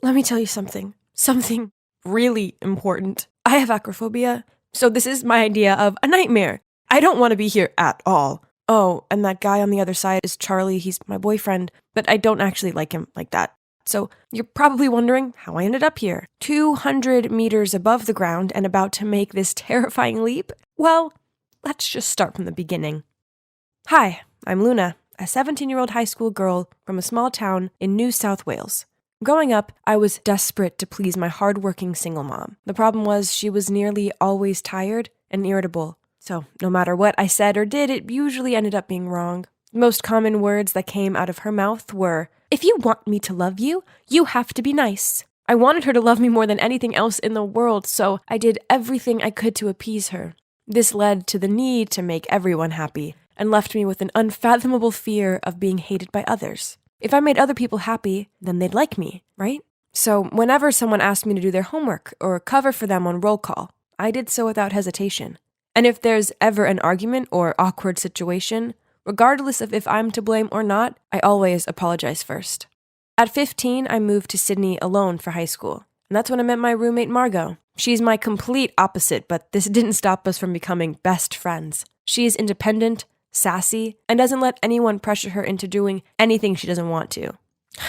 let me tell you something. Something really important. I have acrophobia, so this is my idea of a nightmare. I don't want to be here at all. Oh, and that guy on the other side is Charlie. He's my boyfriend, but I don't actually like him like that. So you're probably wondering how I ended up here, 200 meters above the ground and about to make this terrifying leap. Well, let's just start from the beginning. Hi, I'm Luna, a 17-year-old high school girl from a small town in New South Wales. Growing up, I was desperate to please my hardworking single mom. The problem was she was nearly always tired and irritable. So no matter what I said or did, it usually ended up being wrong. The most common words that came out of her mouth were, "If you want me to love you, you have to be nice." I wanted her to love me more than anything else in the world, so I did everything I could to appease her. This led to the need to make everyone happy, and left me with an unfathomable fear of being hated by others. If I made other people happy, then they'd like me, right? So whenever someone asked me to do their homework or cover for them on roll call, I did so without hesitation. And if there's ever an argument or awkward situation, regardless of if I'm to blame or not, I always apologize first. At 15, I moved to Sydney alone for high school, and that's when I met my roommate Margot. She's my complete opposite, but this didn't stop us from becoming best friends. She's independent, sassy, and doesn't let anyone pressure her into doing anything she doesn't want to.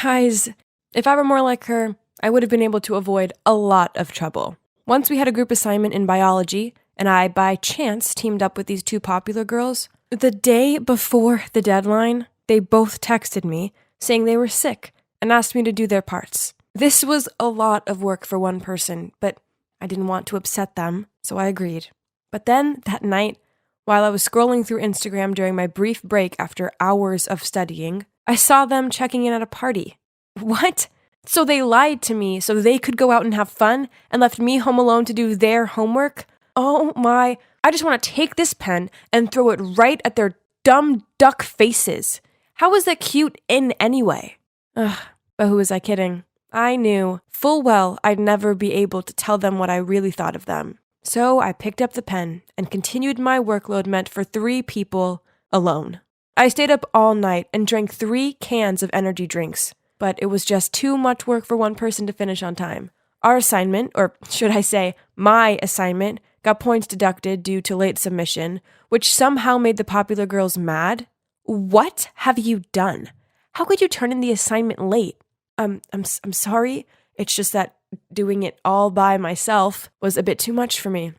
Guys, if I were more like her, I would have been able to avoid a lot of trouble. Once we had a group assignment in biology, and I, by chance, teamed up with these two popular girls. The day before the deadline, they both texted me saying they were sick and asked me to do their parts. This was a lot of work for one person, but I didn't want to upset them, so I agreed. But then, that night, while I was scrolling through Instagram during my brief break after hours of studying, I saw them checking in at a party. What? So they lied to me so they could go out and have fun and left me home alone to do their homework? Oh my, I just want to take this pen and throw it right at their dumb duck faces. How is that cute in anyway? Ugh, but who was I kidding? I knew full well I'd never be able to tell them what I really thought of them. So I picked up the pen and continued my workload meant for 3 people alone. I stayed up all night and drank 3 cans of energy drinks, but it was just too much work for one person to finish on time. Our assignment, or should I say, my assignment, got points deducted due to late submission, which somehow made the popular girls mad. What have you done? How could you turn in the assignment late? I'm sorry. It's just that doing it all by myself was a bit too much for me.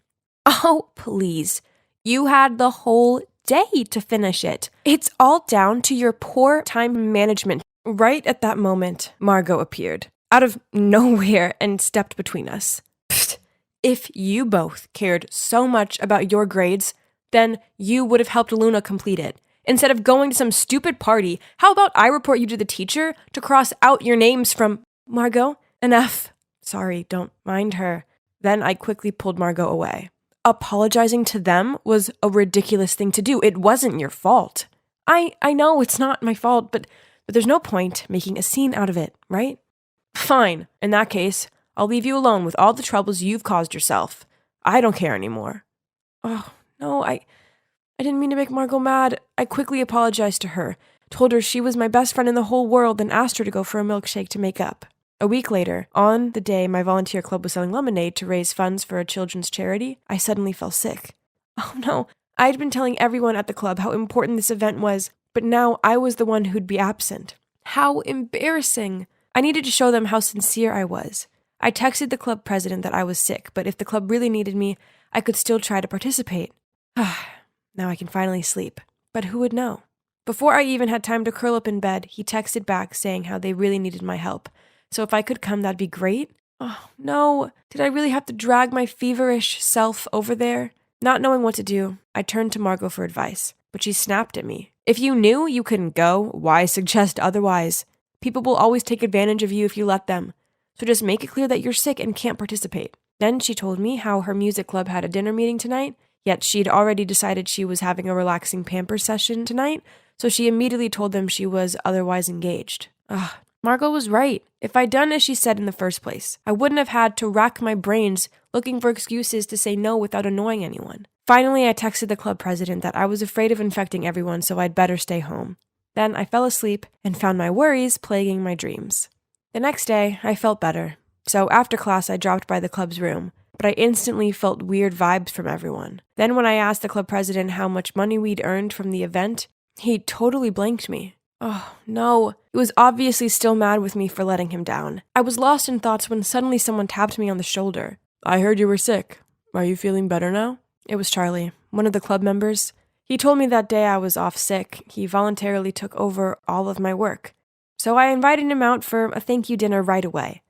Oh, please. You had the whole day to finish it. It's all down to your poor time management. Right at that moment, Margot appeared, out of nowhere, and stepped between us. Pfft. If you both cared so much about your grades, then you would have helped Luna complete it. Instead of going to some stupid party, how about I report you to the teacher to cross out your names from... Margot, enough. Sorry, don't mind her. Then I quickly pulled Margot away. Apologizing to them was a ridiculous thing to do. It wasn't your fault. I know it's not my fault, but there's no point making a scene out of it, right? Fine. In that case, I'll leave you alone with all the troubles you've caused yourself. I don't care anymore. Oh, no, I didn't mean to make Margot mad. I quickly apologized to her, told her she was my best friend in the whole world, and asked her to go for a milkshake to make up. A week later, on the day my volunteer club was selling lemonade to raise funds for a children's charity, I suddenly fell sick. Oh no, I'd been telling everyone at the club how important this event was, but now I was the one who'd be absent. How embarrassing. I needed to show them how sincere I was. I texted the club president that I was sick, but if the club really needed me, I could still try to participate. Now I can finally sleep. But who would know? Before I even had time to curl up in bed, he texted back saying how they really needed my help. So if I could come, that'd be great. Oh, no. Did I really have to drag my feverish self over there? Not knowing what to do, I turned to Margot for advice, but she snapped at me. If you knew you couldn't go, why suggest otherwise? People will always take advantage of you if you let them. So just make it clear that you're sick and can't participate. Then she told me how her music club had a dinner meeting tonight, yet she'd already decided she was having a relaxing pamper session tonight, so she immediately told them she was otherwise engaged. Margot was right. If I'd done as she said in the first place, I wouldn't have had to rack my brains looking for excuses to say no without annoying anyone. Finally, I texted the club president that I was afraid of infecting everyone, so I'd better stay home. Then I fell asleep and found my worries plaguing my dreams. The next day, I felt better. So after class, I dropped by the club's room, but I instantly felt weird vibes from everyone. Then when I asked the club president how much money we'd earned from the event, he totally blanked me. Oh, no. He was obviously still mad with me for letting him down. I was lost in thoughts when suddenly someone tapped me on the shoulder. I heard you were sick. Are you feeling better now? It was Charlie, one of the club members. He told me that day I was off sick. He voluntarily took over all of my work. So I invited him out for a thank you dinner right away.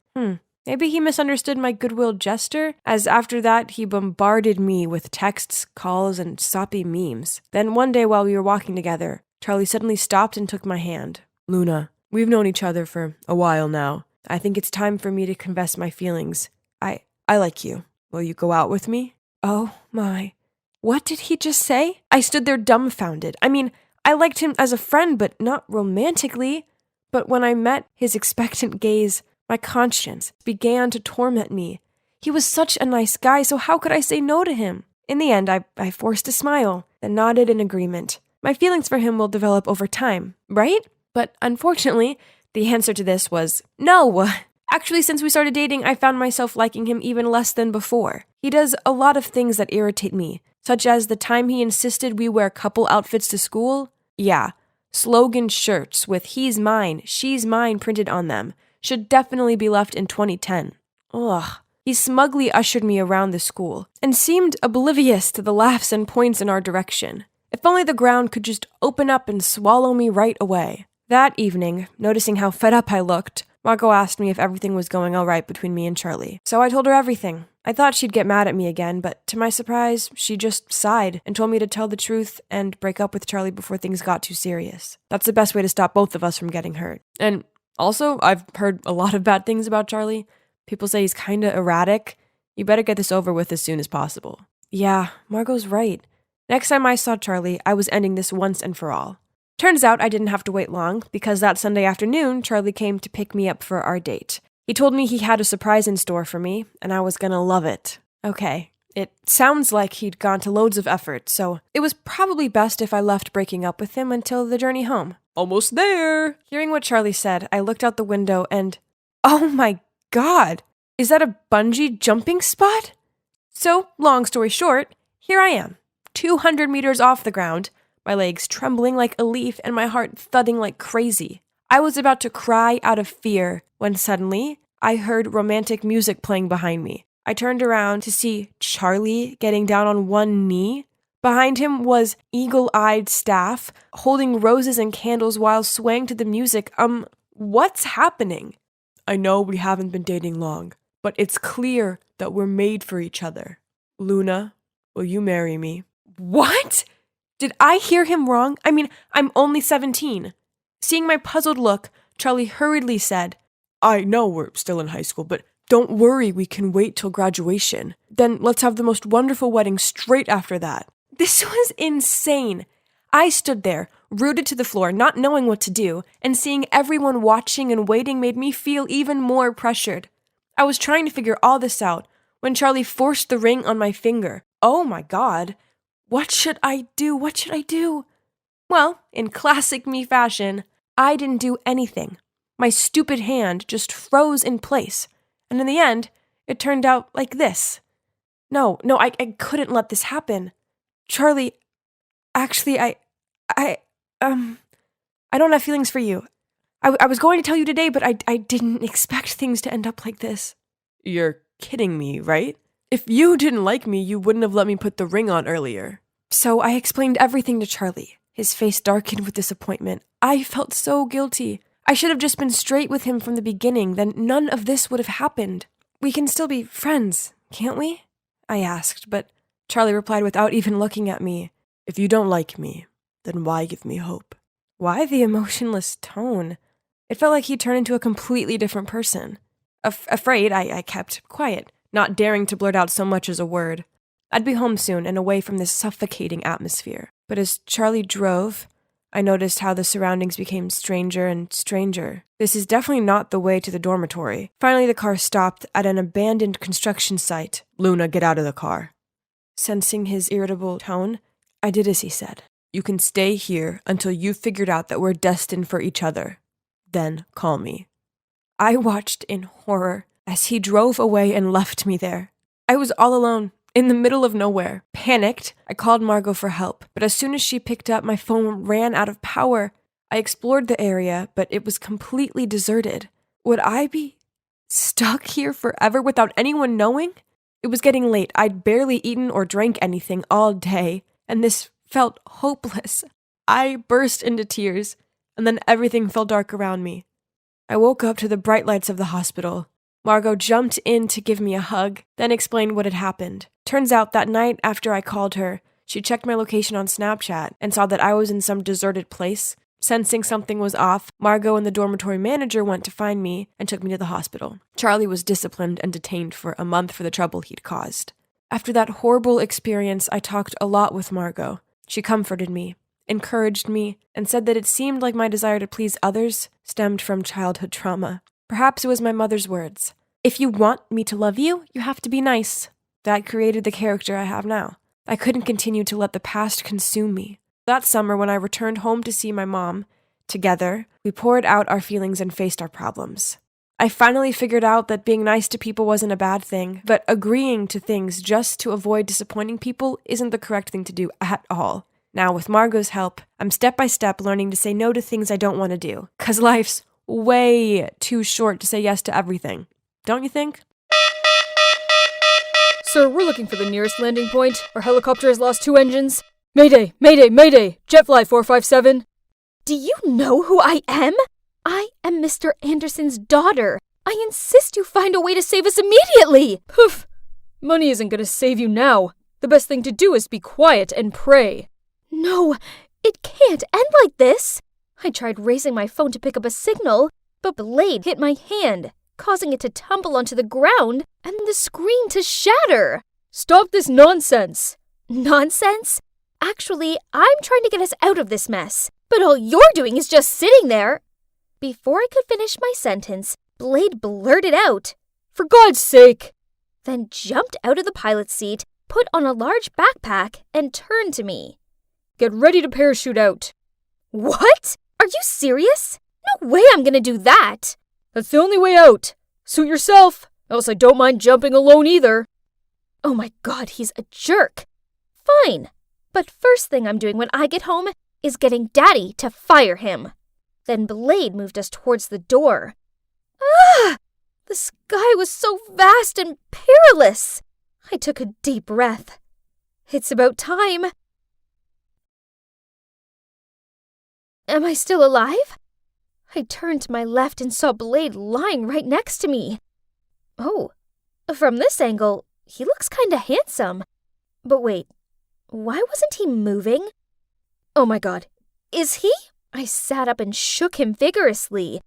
Maybe he misunderstood my goodwill gesture, as after that he bombarded me with texts, calls, and soppy memes. Then one day while we were walking together, Charlie suddenly stopped and took my hand. Luna, we've known each other for a while now. I think it's time for me to confess my feelings. I like you. Will you go out with me? Oh my. What did he just say? I stood there dumbfounded. I mean, I liked him as a friend, but not romantically. But when I met his expectant gaze, my conscience began to torment me. He was such a nice guy, so how could I say no to him? In the end, I forced a smile, then nodded in agreement. My feelings for him will develop over time, right? But unfortunately, the answer to this was no. Actually, since we started dating, I found myself liking him even less than before. He does a lot of things that irritate me, such as the time he insisted we wear couple outfits to school. Yeah, slogan shirts with "he's mine, she's mine" printed on them should definitely be left in 2010. Ugh. He smugly ushered me around the school and seemed oblivious to the laughs and points in our direction. If only the ground could just open up and swallow me right away. That evening, noticing how fed up I looked, Margot asked me if everything was going all right between me and Charlie. So I told her everything. I thought she'd get mad at me again, but to my surprise, she just sighed and told me to tell the truth and break up with Charlie before things got too serious. That's the best way to stop both of us from getting hurt. And also, I've heard a lot of bad things about Charlie. People say he's kinda erratic. You better get this over with as soon as possible. Yeah, Margot's right. Next time I saw Charlie, I was ending this once and for all. Turns out I didn't have to wait long, because that Sunday afternoon, Charlie came to pick me up for our date. He told me he had a surprise in store for me, and I was gonna love it. Okay, it sounds like he'd gone to loads of effort, so it was probably best if I left breaking up with him until the journey home. Almost there! Hearing what Charlie said, I looked out the window and, oh my God! Is that a bungee jumping spot? So, long story short, here I am, 200 meters off the ground, my legs trembling like a leaf and my heart thudding like crazy. I was about to cry out of fear when suddenly I heard romantic music playing behind me. I turned around to see Charlie getting down on one knee. Behind him was eagle-eyed staff holding roses and candles while swaying to the music. What's happening? I know we haven't been dating long, but it's clear that we're made for each other. Luna, will you marry me? What? Did I hear him wrong? I mean, I'm only 17. Seeing my puzzled look, Charlie hurriedly said, I know we're still in high school, but don't worry, we can wait till graduation. Then let's have the most wonderful wedding straight after that. This was insane. I stood there, rooted to the floor, not knowing what to do, and seeing everyone watching and waiting made me feel even more pressured. I was trying to figure all this out when Charlie forced the ring on my finger. Oh my God. What should I do? What should I do? Well, in classic me fashion, I didn't do anything. My stupid hand just froze in place. And in the end, it turned out like this. No, I couldn't let this happen. Charlie, actually, I don't have feelings for you. I was going to tell you today, but I didn't expect things to end up like this. You're kidding me, right? If you didn't like me, you wouldn't have let me put the ring on earlier. So I explained everything to Charlie. His face darkened with disappointment. I felt so guilty. I should have just been straight with him from the beginning, then none of this would have happened. We can still be friends, can't we? I asked, but Charlie replied without even looking at me. If you don't like me, then why give me hope? Why the emotionless tone? It felt like he turned into a completely different person. Afraid, I kept quiet, not daring to blurt out so much as a word. I'd be home soon and away from this suffocating atmosphere. But as Charlie drove, I noticed how the surroundings became stranger and stranger. This is definitely not the way to the dormitory. Finally, the car stopped at an abandoned construction site. Luna, get out of the car. Sensing his irritable tone, I did as he said. You can stay here until you've figured out that we're destined for each other. Then call me. I watched in horror as he drove away and left me there. I was all alone, in the middle of nowhere. Panicked, I called Margot for help, but as soon as she picked up, my phone ran out of power. I explored the area, but it was completely deserted. Would I be stuck here forever without anyone knowing? It was getting late. I'd barely eaten or drank anything all day, and this felt hopeless. I burst into tears, and then everything felt dark around me. I woke up to the bright lights of the hospital. Margot jumped in to give me a hug, then explained what had happened. Turns out that night after I called her, she checked my location on Snapchat and saw that I was in some deserted place. Sensing something was off, Margot and the dormitory manager went to find me and took me to the hospital. Charlie was disciplined and detained for a month for the trouble he'd caused. After that horrible experience, I talked a lot with Margot. She comforted me, encouraged me, and said that it seemed like my desire to please others stemmed from childhood trauma. Perhaps it was my mother's words. If you want me to love you, you have to be nice. That created the character I have now. I couldn't continue to let the past consume me. That summer, when I returned home to see my mom, together, we poured out our feelings and faced our problems. I finally figured out that being nice to people wasn't a bad thing, but agreeing to things just to avoid disappointing people isn't the correct thing to do at all. Now, with Margot's help, I'm step by step learning to say no to things I don't want to do, 'cause life's way too short to say yes to everything. Don't you think? Sir, we're looking for the nearest landing point. Our helicopter has lost 2 engines. Mayday! Mayday! Mayday! Jetfly 457! Do you know who I am? I am Mr. Anderson's daughter. I insist you find a way to save us immediately! Poof! Money isn't gonna save you now. The best thing to do is be quiet and pray. No, it can't end like this. I tried raising my phone to pick up a signal, but Blade hit my hand, causing it to tumble onto the ground and the screen to shatter. Stop this nonsense! Nonsense? Actually, I'm trying to get us out of this mess, but all you're doing is just sitting there. Before I could finish my sentence, Blade blurted out, "For God's sake!" then jumped out of the pilot's seat, put on a large backpack, and turned to me. "Get ready to parachute out." What? Are you serious? No way I'm gonna do that. That's the only way out. Suit yourself, else I don't mind jumping alone either. Oh my God, he's a jerk. Fine. But first thing I'm doing when I get home is getting Daddy to fire him. Then Blade moved us towards the door. Ah! The sky was so vast and perilous. I took a deep breath. It's about time. Am I still alive? I turned to my left and saw Blade lying right next to me. Oh, from this angle, he looks kinda handsome. But wait, why wasn't he moving? Oh my God, is he? I sat up and shook him vigorously.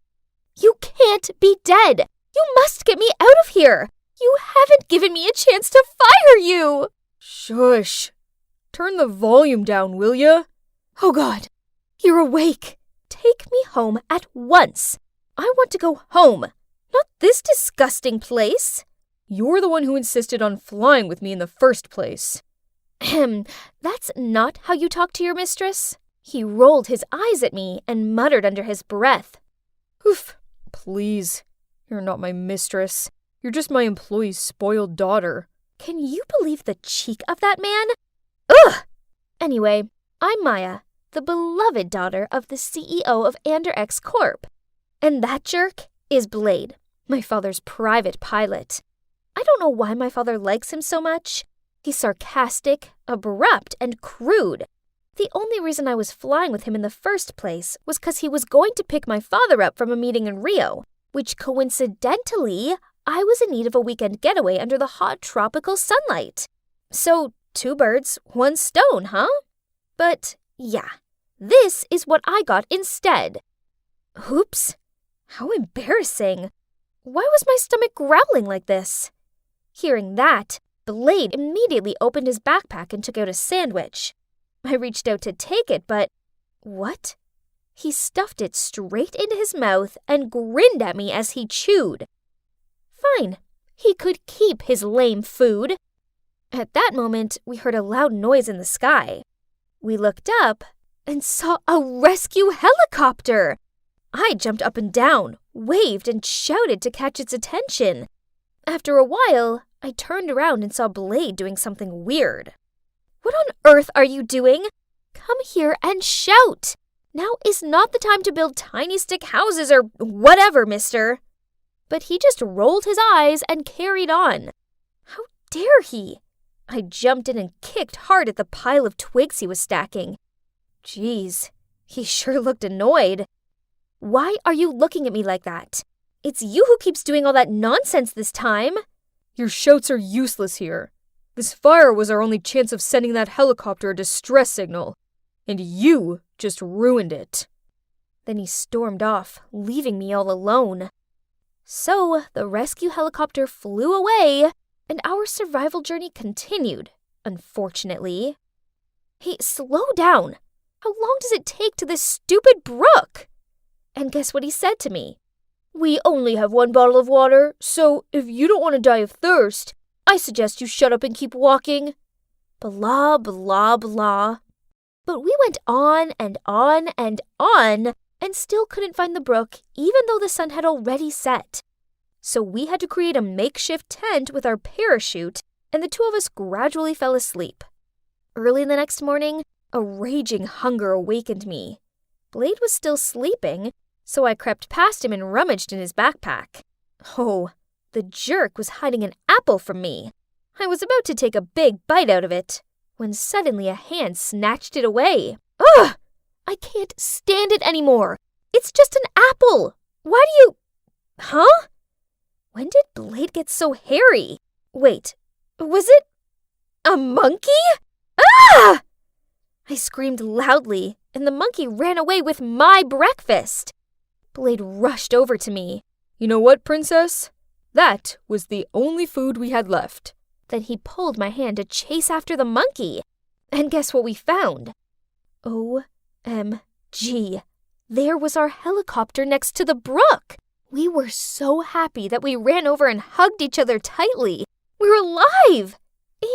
You can't be dead. You must get me out of here. You haven't given me a chance to fire you. Shush. Turn the volume down, will ya? Oh God, you're awake. Take me home at once. I want to go home, not this disgusting place. You're the one who insisted on flying with me in the first place. That's not how you talk to your mistress. He rolled his eyes at me and muttered under his breath. Oof, please. You're not my mistress. You're just my employee's spoiled daughter. Can you believe the cheek of that man? Ugh! Anyway, I'm Maya, the beloved daughter of the CEO of Anderx Corp. And that jerk is Blade, my father's private pilot. I don't know why my father likes him so much. He's sarcastic, abrupt, and crude. The only reason I was flying with him in the first place was because he was going to pick my father up from a meeting in Rio, which coincidentally, I was in need of a weekend getaway under the hot tropical sunlight. So, 2 birds, 1 stone, huh? But, yeah, this is what I got instead. Oops, how embarrassing. Why was my stomach growling like this? Hearing that, Blade immediately opened his backpack and took out a sandwich. I reached out to take it, but what? He stuffed it straight into his mouth and grinned at me as he chewed. Fine, he could keep his lame food. At that moment, we heard a loud noise in the sky. We looked up and saw a rescue helicopter. I jumped up and down, waved, and shouted to catch its attention. After a while, I turned around and saw Blade doing something weird. "What on earth are you doing? Come here and shout! Now is not the time to build tiny stick houses or whatever, mister." But he just rolled his eyes and carried on. How dare he? I jumped in and kicked hard at the pile of twigs he was stacking. Geez, he sure looked annoyed. "Why are you looking at me like that? It's you who keeps doing all that nonsense this time." Your shouts are useless here. This fire was our only chance of sending that helicopter a distress signal, and you just ruined it. Then he stormed off, leaving me all alone. So the rescue helicopter flew away, and our survival journey continued, unfortunately. Hey, slow down. How long does it take to this stupid brook? And guess what he said to me? "We only have one bottle of water, so if you don't want to die of thirst, I suggest you shut up and keep walking." Blah, blah, blah. But we went on and on and on, and still couldn't find the brook, even though the sun had already set. So we had to create a makeshift tent with our parachute, and the two of us gradually fell asleep. Early the next morning, a raging hunger awakened me. Blade was still sleeping, so I crept past him and rummaged in his backpack. Oh, the jerk was hiding an apple from me. I was about to take a big bite out of it, when suddenly a hand snatched it away. Ugh! I can't stand it anymore. It's just an apple. Why do you... Huh? When did Blade get so hairy? Wait, was it a monkey? Ah! I screamed loudly, and the monkey ran away with my breakfast. Blade rushed over to me. You know what, Princess? That was the only food we had left. Then he pulled my hand to chase after the monkey. And guess what we found? OMG. There was our helicopter next to the brook. We were so happy that we ran over and hugged each other tightly. We're alive!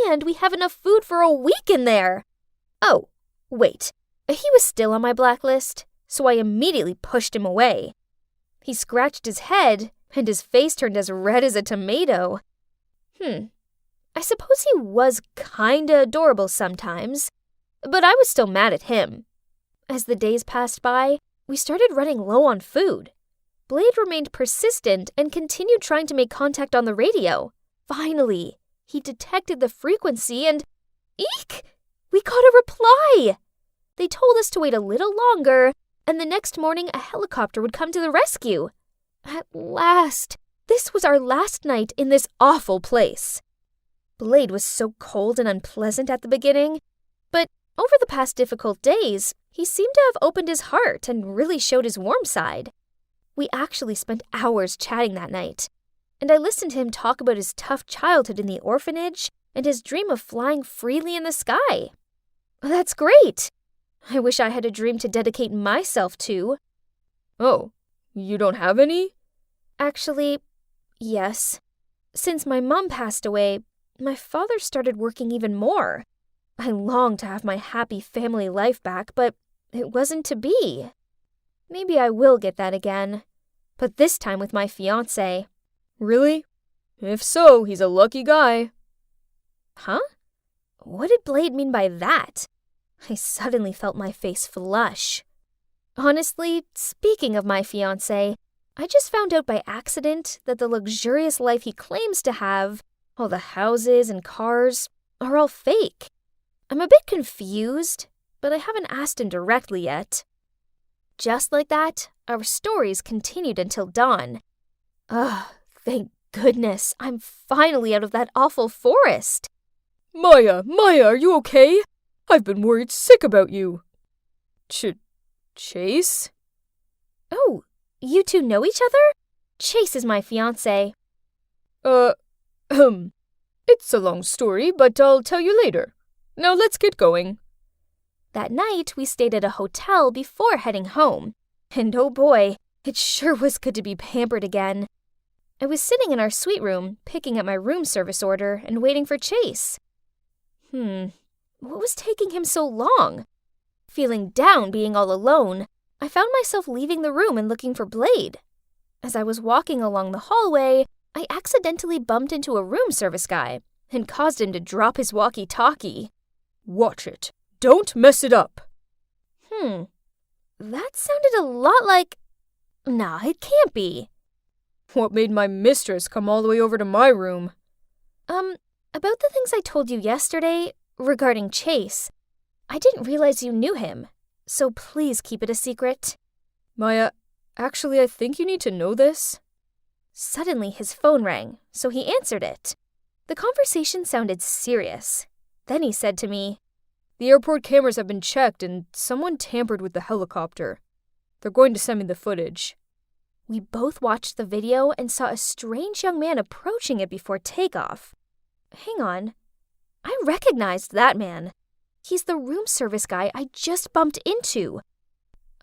And we have enough food for a week in there. Oh, wait. He was still on my blacklist, so I immediately pushed him away. He scratched his head, and his face turned as red as a tomato. I suppose he was kinda adorable sometimes, but I was still mad at him. As the days passed by, we started running low on food. Blade remained persistent and continued trying to make contact on the radio. Finally, he detected the frequency and... Eek! We got a reply! They told us to wait a little longer, and the next morning a helicopter would come to the rescue. At last! This was our last night in this awful place. Blade was so cold and unpleasant at the beginning, but over the past difficult days, he seemed to have opened his heart and really showed his warm side. We actually spent hours chatting that night, and I listened to him talk about his tough childhood in the orphanage and his dream of flying freely in the sky. That's great! I wish I had a dream to dedicate myself to. Oh, you don't have any? Actually, yes. Since my mom passed away, my father started working even more. I longed to have my happy family life back, but it wasn't to be. Maybe I will get that again, but this time with my fiancé. Really? If so, he's a lucky guy. Huh? What did Blade mean by that? I suddenly felt my face flush. Honestly, speaking of my fiancé, I just found out by accident that the luxurious life he claims to have, all the houses and cars, are all fake. I'm a bit confused, but I haven't asked him directly yet. Just like that, our stories continued until dawn. Thank goodness, I'm finally out of that awful forest. Maya, are you okay? I've been worried sick about you. Chase? Oh, you two know each other? Chase is my fiancé. It's a long story, but I'll tell you later. Now let's get going. That night, we stayed at a hotel before heading home. And oh boy, it sure was good to be pampered again. I was sitting in our suite room, picking up my room service order and waiting for Chase. What was taking him so long? Feeling down being all alone, I found myself leaving the room and looking for Blade. As I was walking along the hallway, I accidentally bumped into a room service guy and caused him to drop his walkie-talkie. Watch it. Don't mess it up. That sounded a lot like... Nah, it can't be. What made my mistress come all the way over to my room? About the things I told you yesterday regarding Chase. I didn't realize you knew him, so please keep it a secret. Maya, actually, I think you need to know this. Suddenly, his phone rang, so he answered it. The conversation sounded serious. Then he said to me, The airport cameras have been checked and someone tampered with the helicopter. They're going to send me the footage. We both watched the video and saw a strange young man approaching it before takeoff. Hang on. I recognized that man. He's the room service guy I just bumped into.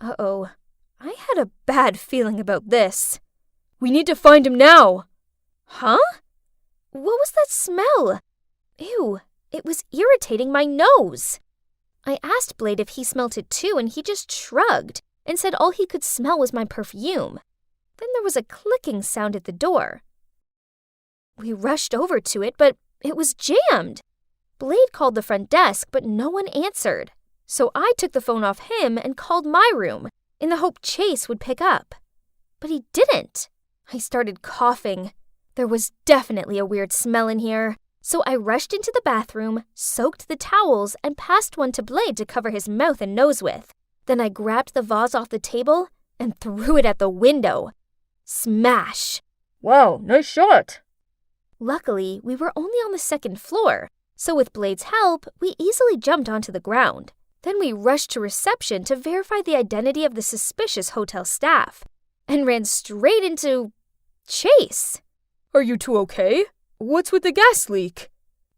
Uh-oh. I had a bad feeling about this. We need to find him now! Huh? What was that smell? Ew, it was irritating my nose. I asked Blade if he smelt it too, and he just shrugged and said all he could smell was my perfume. Then there was a clicking sound at the door. We rushed over to it, but it was jammed. Blade called the front desk, but no one answered. So I took the phone off him and called my room, in the hope Chase would pick up. But he didn't. I started coughing. There was definitely a weird smell in here. So I rushed into the bathroom, soaked the towels, and passed one to Blade to cover his mouth and nose with. Then I grabbed the vase off the table and threw it at the window. Smash! Wow, nice shot! Luckily, we were only on the second floor, so with Blade's help, we easily jumped onto the ground. Then we rushed to reception to verify the identity of the suspicious hotel staff, and ran straight into... Chase! Are you two okay? What's with the gas leak?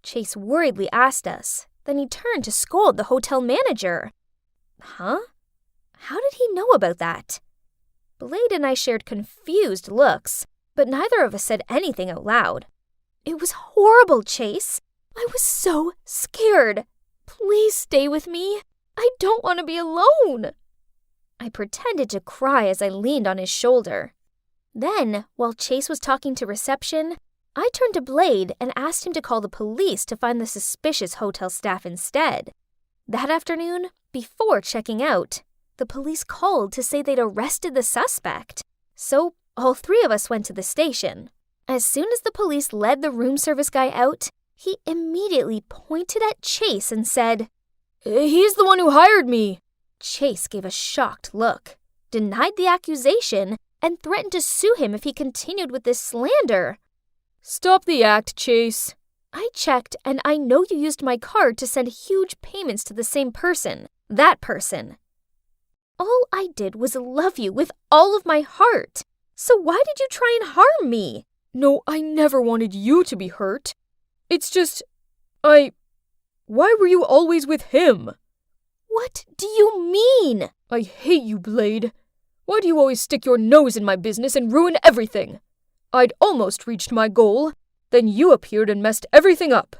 Chase worriedly asked us. Then he turned to scold the hotel manager. Huh? How did he know about that? Blade and I shared confused looks, but neither of us said anything out loud. It was horrible, Chase. I was so scared. Please stay with me. I don't want to be alone. I pretended to cry as I leaned on his shoulder. Then, while Chase was talking to reception, I turned to Blade and asked him to call the police to find the suspicious hotel staff instead. That afternoon, before checking out, the police called to say they'd arrested the suspect. So, all three of us went to the station. As soon as the police led the room service guy out, he immediately pointed at Chase and said, He's the one who hired me. Chase gave a shocked look, denied the accusation, and threatened to sue him if he continued with this slander. Stop the act, Chase. I checked, and I know you used my card to send huge payments to the same person, that person. All I did was love you with all of my heart. So why did you try and harm me? No, I never wanted you to be hurt. It's just... Why were you always with him? What do you mean? I hate you, Blade. Why do you always stick your nose in my business and ruin everything? I'd almost reached my goal. Then you appeared and messed everything up.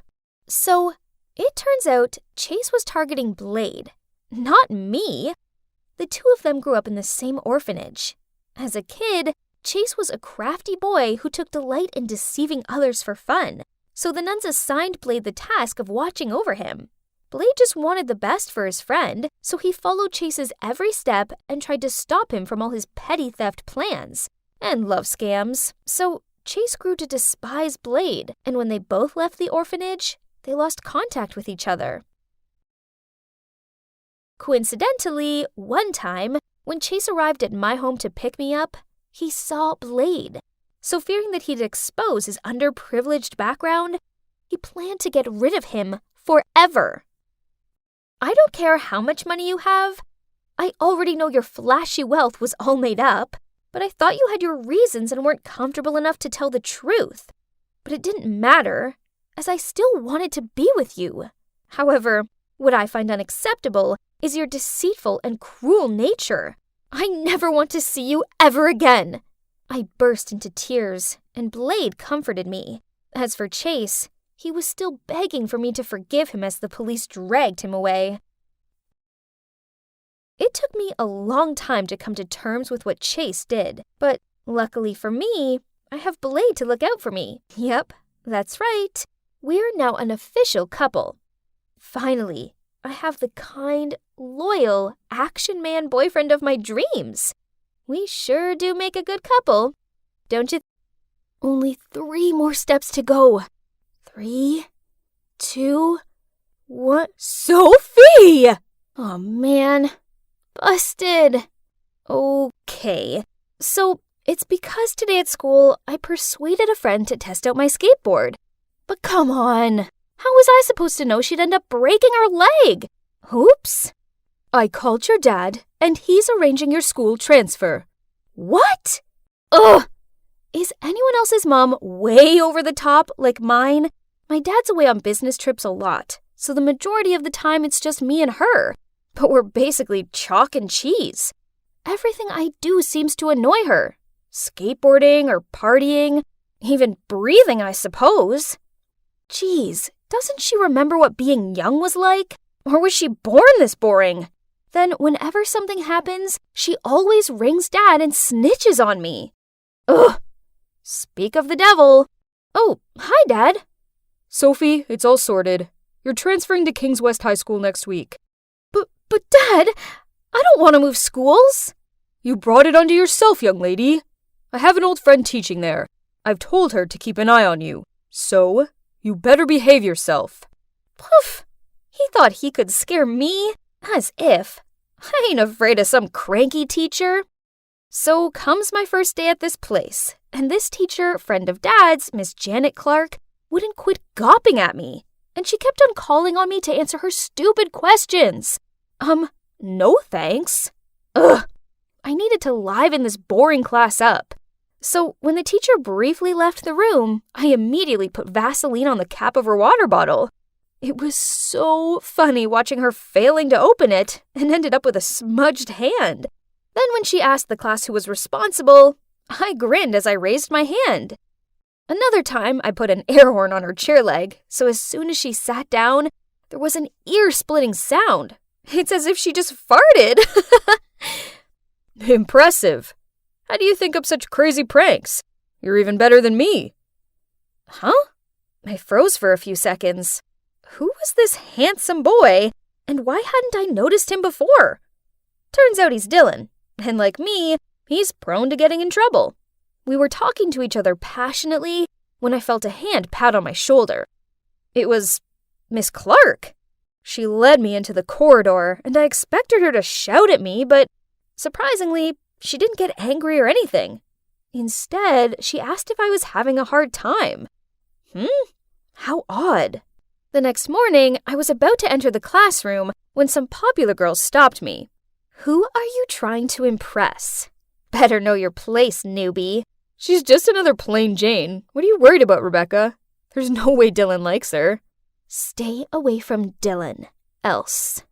So, it turns out Chase was targeting Blade, not me. The two of them grew up in the same orphanage. As a kid, Chase was a crafty boy who took delight in deceiving others for fun, so the nuns assigned Blade the task of watching over him. Blade just wanted the best for his friend, so he followed Chase's every step and tried to stop him from all his petty theft plans and love scams. So Chase grew to despise Blade, and when they both left the orphanage, they lost contact with each other. Coincidentally, one time, when Chase arrived at my home to pick me up, he saw Blade. So fearing that he'd expose his underprivileged background, he planned to get rid of him forever. I don't care how much money you have. I already know your flashy wealth was all made up, but I thought you had your reasons and weren't comfortable enough to tell the truth. But it didn't matter, as I still wanted to be with you. However, what I find unacceptable is your deceitful and cruel nature. I never want to see you ever again. I burst into tears, and Blade comforted me. As for Chase, he was still begging for me to forgive him as the police dragged him away. It took me a long time to come to terms with what Chase did, but luckily for me, I have Blade to look out for me. Yep, that's right. We're now an official couple. Finally, I have the kind, loyal, action man boyfriend of my dreams. We sure do make a good couple, don't you? Only 3 more steps to go. 3, 2, 1. Sophie! Oh man, busted. Okay, so it's because today at school I persuaded a friend to test out my skateboard. But come on, how was I supposed to know she'd end up breaking her leg? Oops. I called your dad, and he's arranging your school transfer. What? Ugh! Is anyone else's mom way over the top like mine? My dad's away on business trips a lot, so the majority of the time it's just me and her. But we're basically chalk and cheese. Everything I do seems to annoy her. Skateboarding or partying, even breathing, I suppose. Geez, doesn't she remember what being young was like? Or was she born this boring? Then whenever something happens, she always rings Dad and snitches on me. Ugh! Speak of the devil. Oh, hi, Dad. Sophie, it's all sorted. You're transferring to Kings West High School next week. But Dad, I don't want to move schools. You brought it onto yourself, young lady. I have an old friend teaching there. I've told her to keep an eye on you. So, you better behave yourself. Poof! He thought he could scare me? As if. I ain't afraid of some cranky teacher. So comes my first day at this place, and this teacher, friend of Dad's, Miss Janet Clark, wouldn't quit gawping at me, and she kept on calling on me to answer her stupid questions. No thanks. Ugh! I needed to liven this boring class up. So when the teacher briefly left the room, I immediately put Vaseline on the cap of her water bottle. It was so funny watching her failing to open it and ended up with a smudged hand. Then when she asked the class who was responsible, I grinned as I raised my hand. Another time, I put an air horn on her chair leg, so as soon as she sat down, there was an ear-splitting sound. It's as if she just farted. Impressive. How do you think up such crazy pranks? You're even better than me. Huh? I froze for a few seconds. Who was this handsome boy, and why hadn't I noticed him before? Turns out he's Dylan, and like me, he's prone to getting in trouble. We were talking to each other passionately when I felt a hand pat on my shoulder. It was Miss Clark. She led me into the corridor, and I expected her to shout at me, but surprisingly, she didn't get angry or anything. Instead, she asked if I was having a hard time. How odd. The next morning, I was about to enter the classroom when some popular girls stopped me. Who are you trying to impress? Better know your place, newbie. She's just another plain Jane. What are you worried about, Rebecca? There's no way Dylan likes her. Stay away from Dylan, else.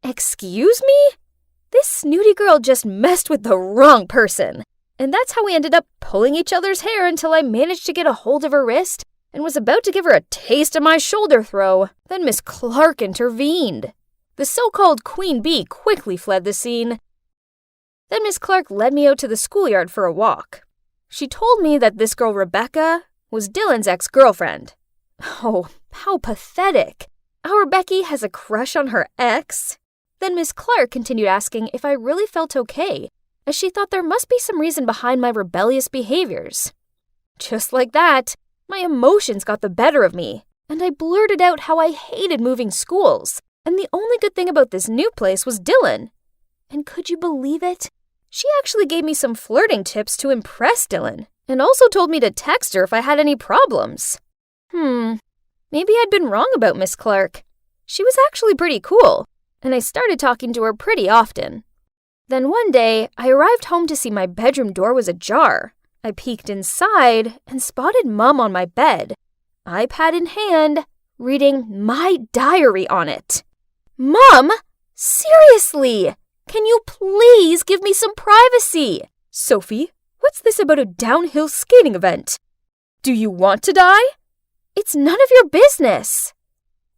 Excuse me? This snooty girl just messed with the wrong person. And that's how we ended up pulling each other's hair until I managed to get a hold of her wrist and was about to give her a taste of my shoulder throw. Then Miss Clark intervened. The so-called Queen Bee quickly fled the scene. Then Miss Clark led me out to the schoolyard for a walk. She told me that this girl Rebecca was Dylan's ex-girlfriend. Oh, how pathetic. Our Becky has a crush on her ex. Then Miss Clark continued asking if I really felt okay, as she thought there must be some reason behind my rebellious behaviors. Just like that, my emotions got the better of me, and I blurted out how I hated moving schools, and the only good thing about this new place was Dylan. And could you believe it? She actually gave me some flirting tips to impress Dylan, and also told me to text her if I had any problems. Maybe I'd been wrong about Miss Clark. She was actually pretty cool, and I started talking to her pretty often. Then one day, I arrived home to see my bedroom door was ajar. I peeked inside and spotted Mom on my bed, iPad in hand, reading my diary on it. Mom, seriously, can you please give me some privacy? Sophie, what's this about a downhill skating event? Do you want to die? It's none of your business.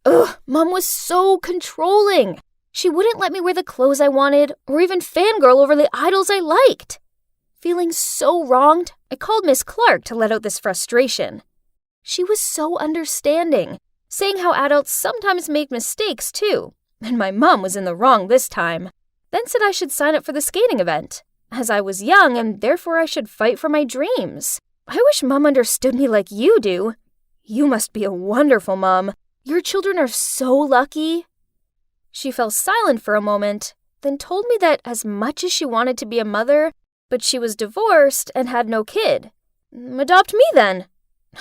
Ugh, Mom was so controlling. She wouldn't let me wear the clothes I wanted or even fangirl over the idols I liked. Feeling so wronged, I called Miss Clark to let out this frustration. She was so understanding, saying how adults sometimes make mistakes too, and my mom was in the wrong this time. Then said I should sign up for the skating event, as I was young and therefore I should fight for my dreams. I wish Mom understood me like you do. You must be a wonderful mom. Your children are so lucky. She fell silent for a moment, then told me that as much as she wanted to be a mother, but she was divorced and had no kid. Adopt me then.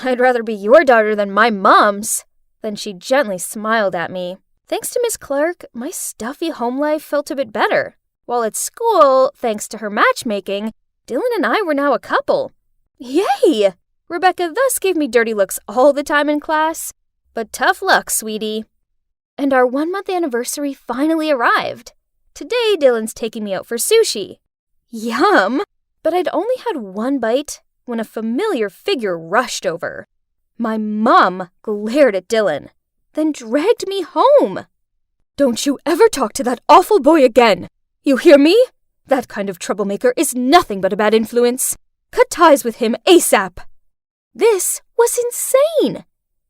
I'd rather be your daughter than my mom's. Then she gently smiled at me. Thanks to Miss Clark, my stuffy home life felt a bit better. While at school, thanks to her matchmaking, Dylan and I were now a couple. Yay! Rebecca thus gave me dirty looks all the time in class. But tough luck, sweetie. And our 1-month anniversary finally arrived. Today, Dylan's taking me out for sushi. Yum! But I'd only had one bite when a familiar figure rushed over. My mom glared at Dylan, then dragged me home. Don't you ever talk to that awful boy again. You hear me? That kind of troublemaker is nothing but a bad influence. Cut ties with him ASAP. This was insane.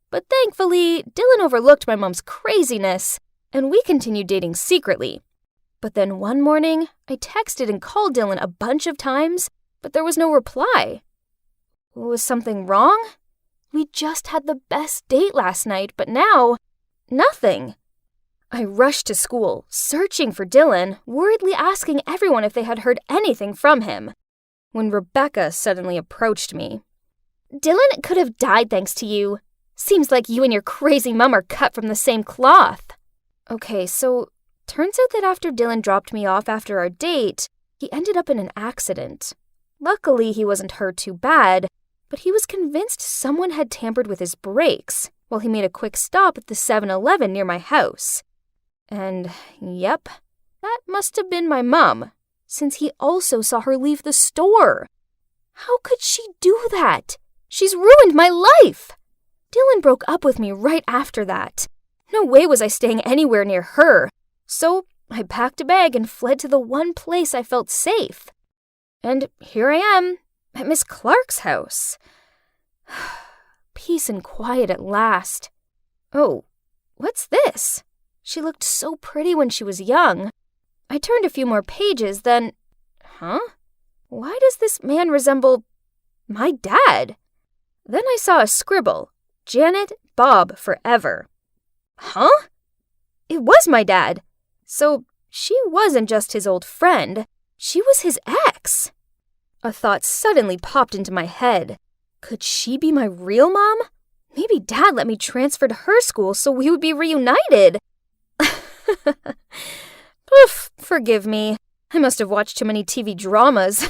But thankfully, Dylan overlooked my mom's craziness, and we continued dating secretly. But then one morning, I texted and called Dylan a bunch of times, but there was no reply. Was something wrong? We just had the best date last night, but now, nothing. I rushed to school, searching for Dylan, worriedly asking everyone if they had heard anything from him, when Rebecca suddenly approached me. Dylan could have died thanks to you. Seems like you and your crazy mom are cut from the same cloth. Okay, so turns out that after Dylan dropped me off after our date, he ended up in an accident. Luckily, he wasn't hurt too bad, but he was convinced someone had tampered with his brakes while he made a quick stop at the 7-Eleven near my house. And, yep, that must have been my mom, since he also saw her leave the store. How could she do that? She's ruined my life! Dylan broke up with me right after that. No way was I staying anywhere near her, so I packed a bag and fled to the one place I felt safe. And here I am, at Miss Clark's house. Peace and quiet at last. Oh, what's this? She looked so pretty when she was young. I turned a few more pages, then... Huh? Why does this man resemble my dad? Then I saw a scribble. Janet, Bob, forever. Huh? It was my dad. So she wasn't just his old friend. She was his ex. A thought suddenly popped into my head. Could she be my real mom? Maybe Dad let me transfer to her school so we would be reunited. Oof, forgive me. I must have watched too many TV dramas.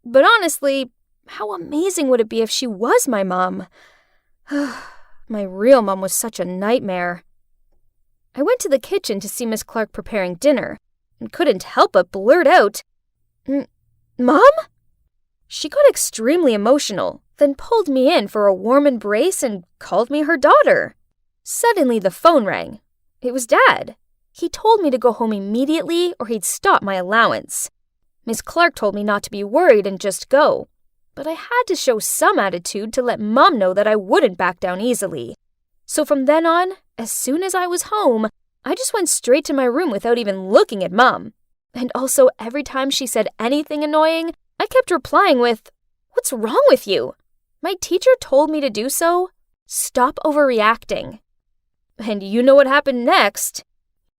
But honestly, how amazing would it be if she was my mom? My real mom was such a nightmare. I went to the kitchen to see Miss Clark preparing dinner and couldn't help but blurt out, Mom? She got extremely emotional, then pulled me in for a warm embrace and called me her daughter. Suddenly the phone rang. It was Dad. He told me to go home immediately or he'd stop my allowance. Miss Clark told me not to be worried and just go. But I had to show some attitude to let Mom know that I wouldn't back down easily. So from then on, as soon as I was home, I just went straight to my room without even looking at Mom. And also every time she said anything annoying, I kept replying with, What's wrong with you? My teacher told me to do so. Stop overreacting. And you know what happened next?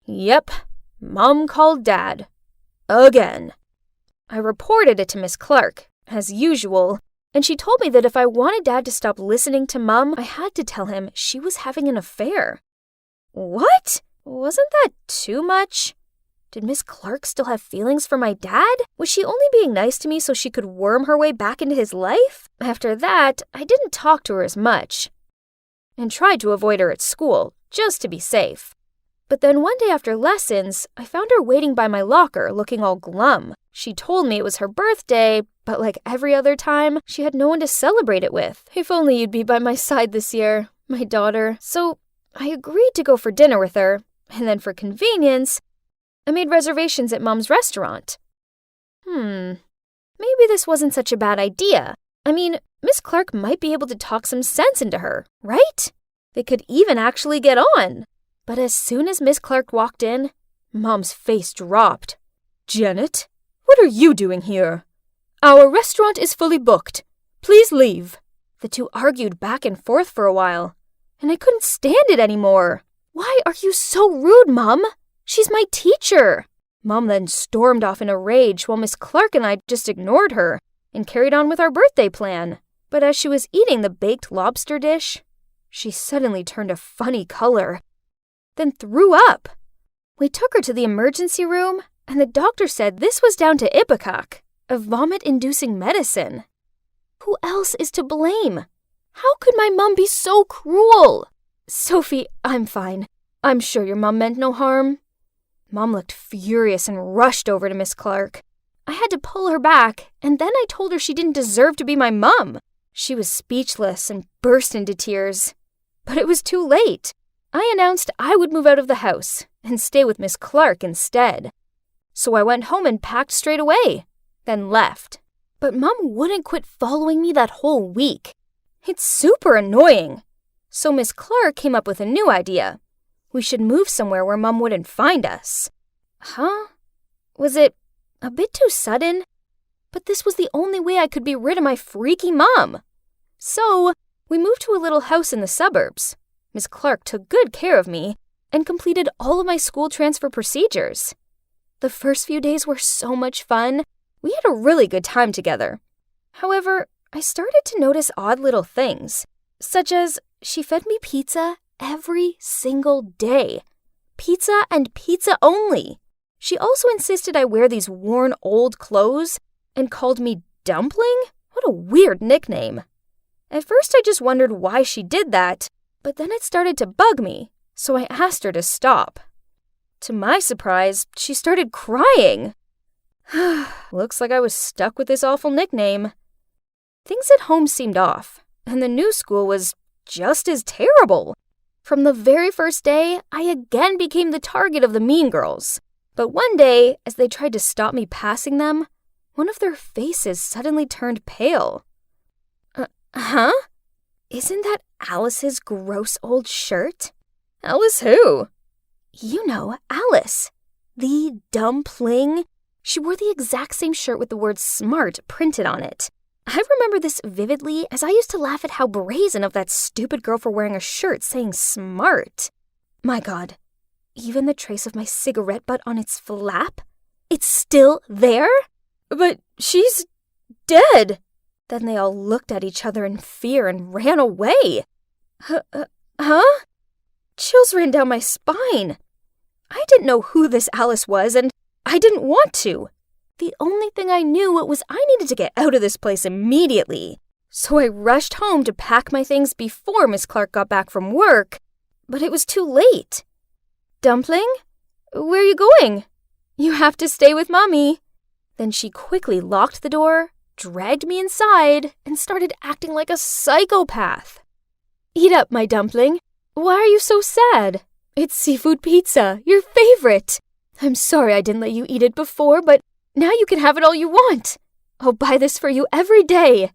Yep, Mom called Dad. Again. I reported it to Miss Clark, as usual, and she told me that if I wanted Dad to stop listening to Mom, I had to tell him she was having an affair. What? Wasn't that too much? Did Miss Clark still have feelings for my dad? Was she only being nice to me so she could worm her way back into his life? After that, I didn't talk to her as much, and tried to avoid her at school, just to be safe. But then one day after lessons, I found her waiting by my locker looking all glum. She told me it was her birthday, but like every other time, she had no one to celebrate it with. If only you'd be by my side this year, my daughter. So I agreed to go for dinner with her, And then for convenience, I made reservations at Mom's restaurant. Maybe this wasn't such a bad idea. I mean, Miss Clark might be able to talk some sense into her, right? They could even actually get on. But as soon as Miss Clark walked in, Mom's face dropped. Janet, what are you doing here? Our restaurant is fully booked. Please leave. The two argued back and forth for a while, and I couldn't stand it anymore. Why are you so rude, Mom? She's my teacher. Mom then stormed off in a rage while Miss Clark and I just ignored her and carried on with our birthday plan. But as she was eating the baked lobster dish, she suddenly turned a funny color, then threw up. We took her to the emergency room, and the doctor said this was down to Ipecac, a vomit-inducing medicine. Who else is to blame? How could my mom be so cruel? Sophie, I'm fine. I'm sure your mom meant no harm. Mom looked furious and rushed over to Miss Clark. I had to pull her back, and then I told her she didn't deserve to be my mom. She was speechless and burst into tears. But it was too late. I announced I would move out of the house and stay with Miss Clark instead. So I went home and packed straight away, then left. But Mom wouldn't quit following me that whole week. It's super annoying. So Miss Clark came up with a new idea. We should move somewhere where Mom wouldn't find us. Huh? Was it a bit too sudden? But this was the only way I could be rid of my freaky mom. So we moved to a little house in the suburbs. Miss Clark took good care of me and completed all of my school transfer procedures. The first few days were so much fun. We had a really good time together. However, I started to notice odd little things, such as she fed me pizza every single day. Pizza and pizza only. She also insisted I wear these worn old clothes and called me Dumpling? What a weird nickname. At first I just wondered why she did that, but then it started to bug me, so I asked her to stop. To my surprise, she started crying. Looks like I was stuck with this awful nickname. Things at home seemed off, and the new school was just as terrible. From the very first day, I again became the target of the mean girls. But one day, as they tried to stop me passing them, one of their faces suddenly turned pale. Huh? Isn't that Alice's gross old shirt? Alice who? You know, Alice. The Dumpling. She wore the exact same shirt with the word smart printed on it. I remember this vividly as I used to laugh at how brazen of that stupid girl for wearing a shirt saying smart. My God, even the trace of my cigarette butt on its flap? It's still there? But she's dead. Then they all looked at each other in fear and ran away. Huh? Chills ran down my spine. I didn't know who this Alice was, and I didn't want to. The only thing I knew was I needed to get out of this place immediately. So I rushed home to pack my things before Miss Clark got back from work, but it was too late. Dumpling? Where are you going? You have to stay with Mommy. Then she quickly locked the door, dragged me inside, and started acting like a psychopath. Eat up, my dumpling. Why are you so sad? It's seafood pizza, your favorite. I'm sorry I didn't let you eat it before, but now you can have it all you want. I'll buy this for you every day.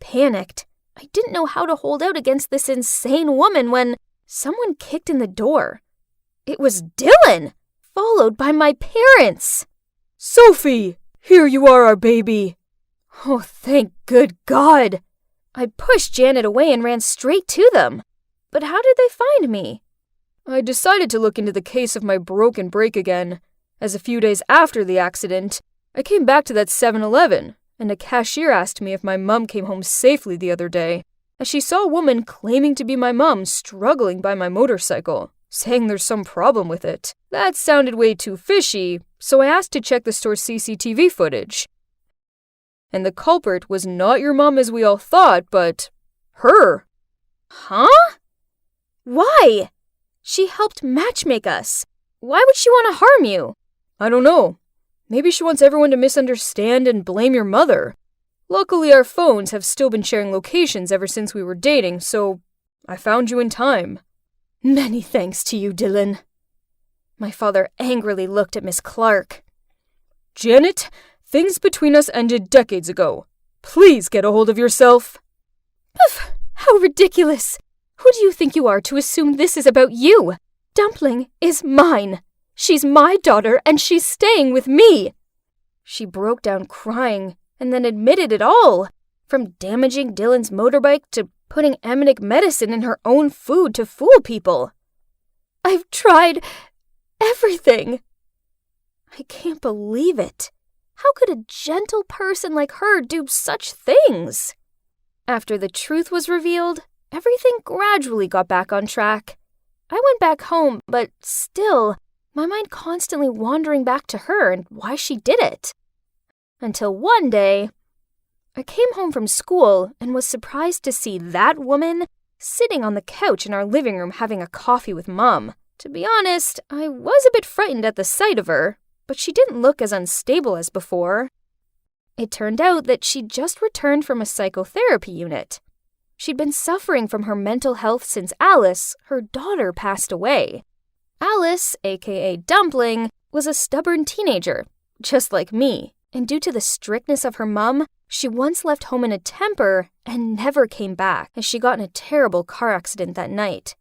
Panicked, I didn't know how to hold out against this insane woman when someone kicked in the door. It was Dylan, followed by my parents. Sophie, here you are, our baby. Oh, thank good God. I pushed Janet away and ran straight to them. But how did they find me? I decided to look into the case of my broken brake again, as a few days after the accident, I came back to that 7-Eleven, and a cashier asked me if my mum came home safely the other day, as she saw a woman claiming to be my mum struggling by my motorcycle, saying there's some problem with it. That sounded way too fishy, so I asked to check the store's CCTV footage. And the culprit was not your mum as we all thought, but her. Huh? Why? She helped matchmake us. Why would she want to harm you? I don't know. Maybe she wants everyone to misunderstand and blame your mother. Luckily, our phones have still been sharing locations ever since we were dating, so I found you in time. Many thanks to you, Dylan. My father angrily looked at Miss Clark. "Janet, things between us ended decades ago. Please get a hold of yourself." Poof! How ridiculous! Who do you think you are to assume this is about you? Dumpling is mine. She's my daughter and she's staying with me. She broke down crying and then admitted it all, from damaging Dylan's motorbike to putting emetic medicine in her own food to fool people. I've tried everything. I can't believe it. How could a gentle person like her do such things? After the truth was revealed, everything gradually got back on track. I went back home, but still, my mind constantly wandering back to her and why she did it. Until one day, I came home from school and was surprised to see that woman sitting on the couch in our living room having a coffee with Mom. To be honest, I was a bit frightened at the sight of her, but she didn't look as unstable as before. It turned out that she'd just returned from a psychotherapy unit. She'd been suffering from her mental health since Alice, her daughter, passed away. Alice, aka Dumpling, was a stubborn teenager, just like me, and due to the strictness of her mum, she once left home in a temper and never came back, as she got in a terrible car accident that night.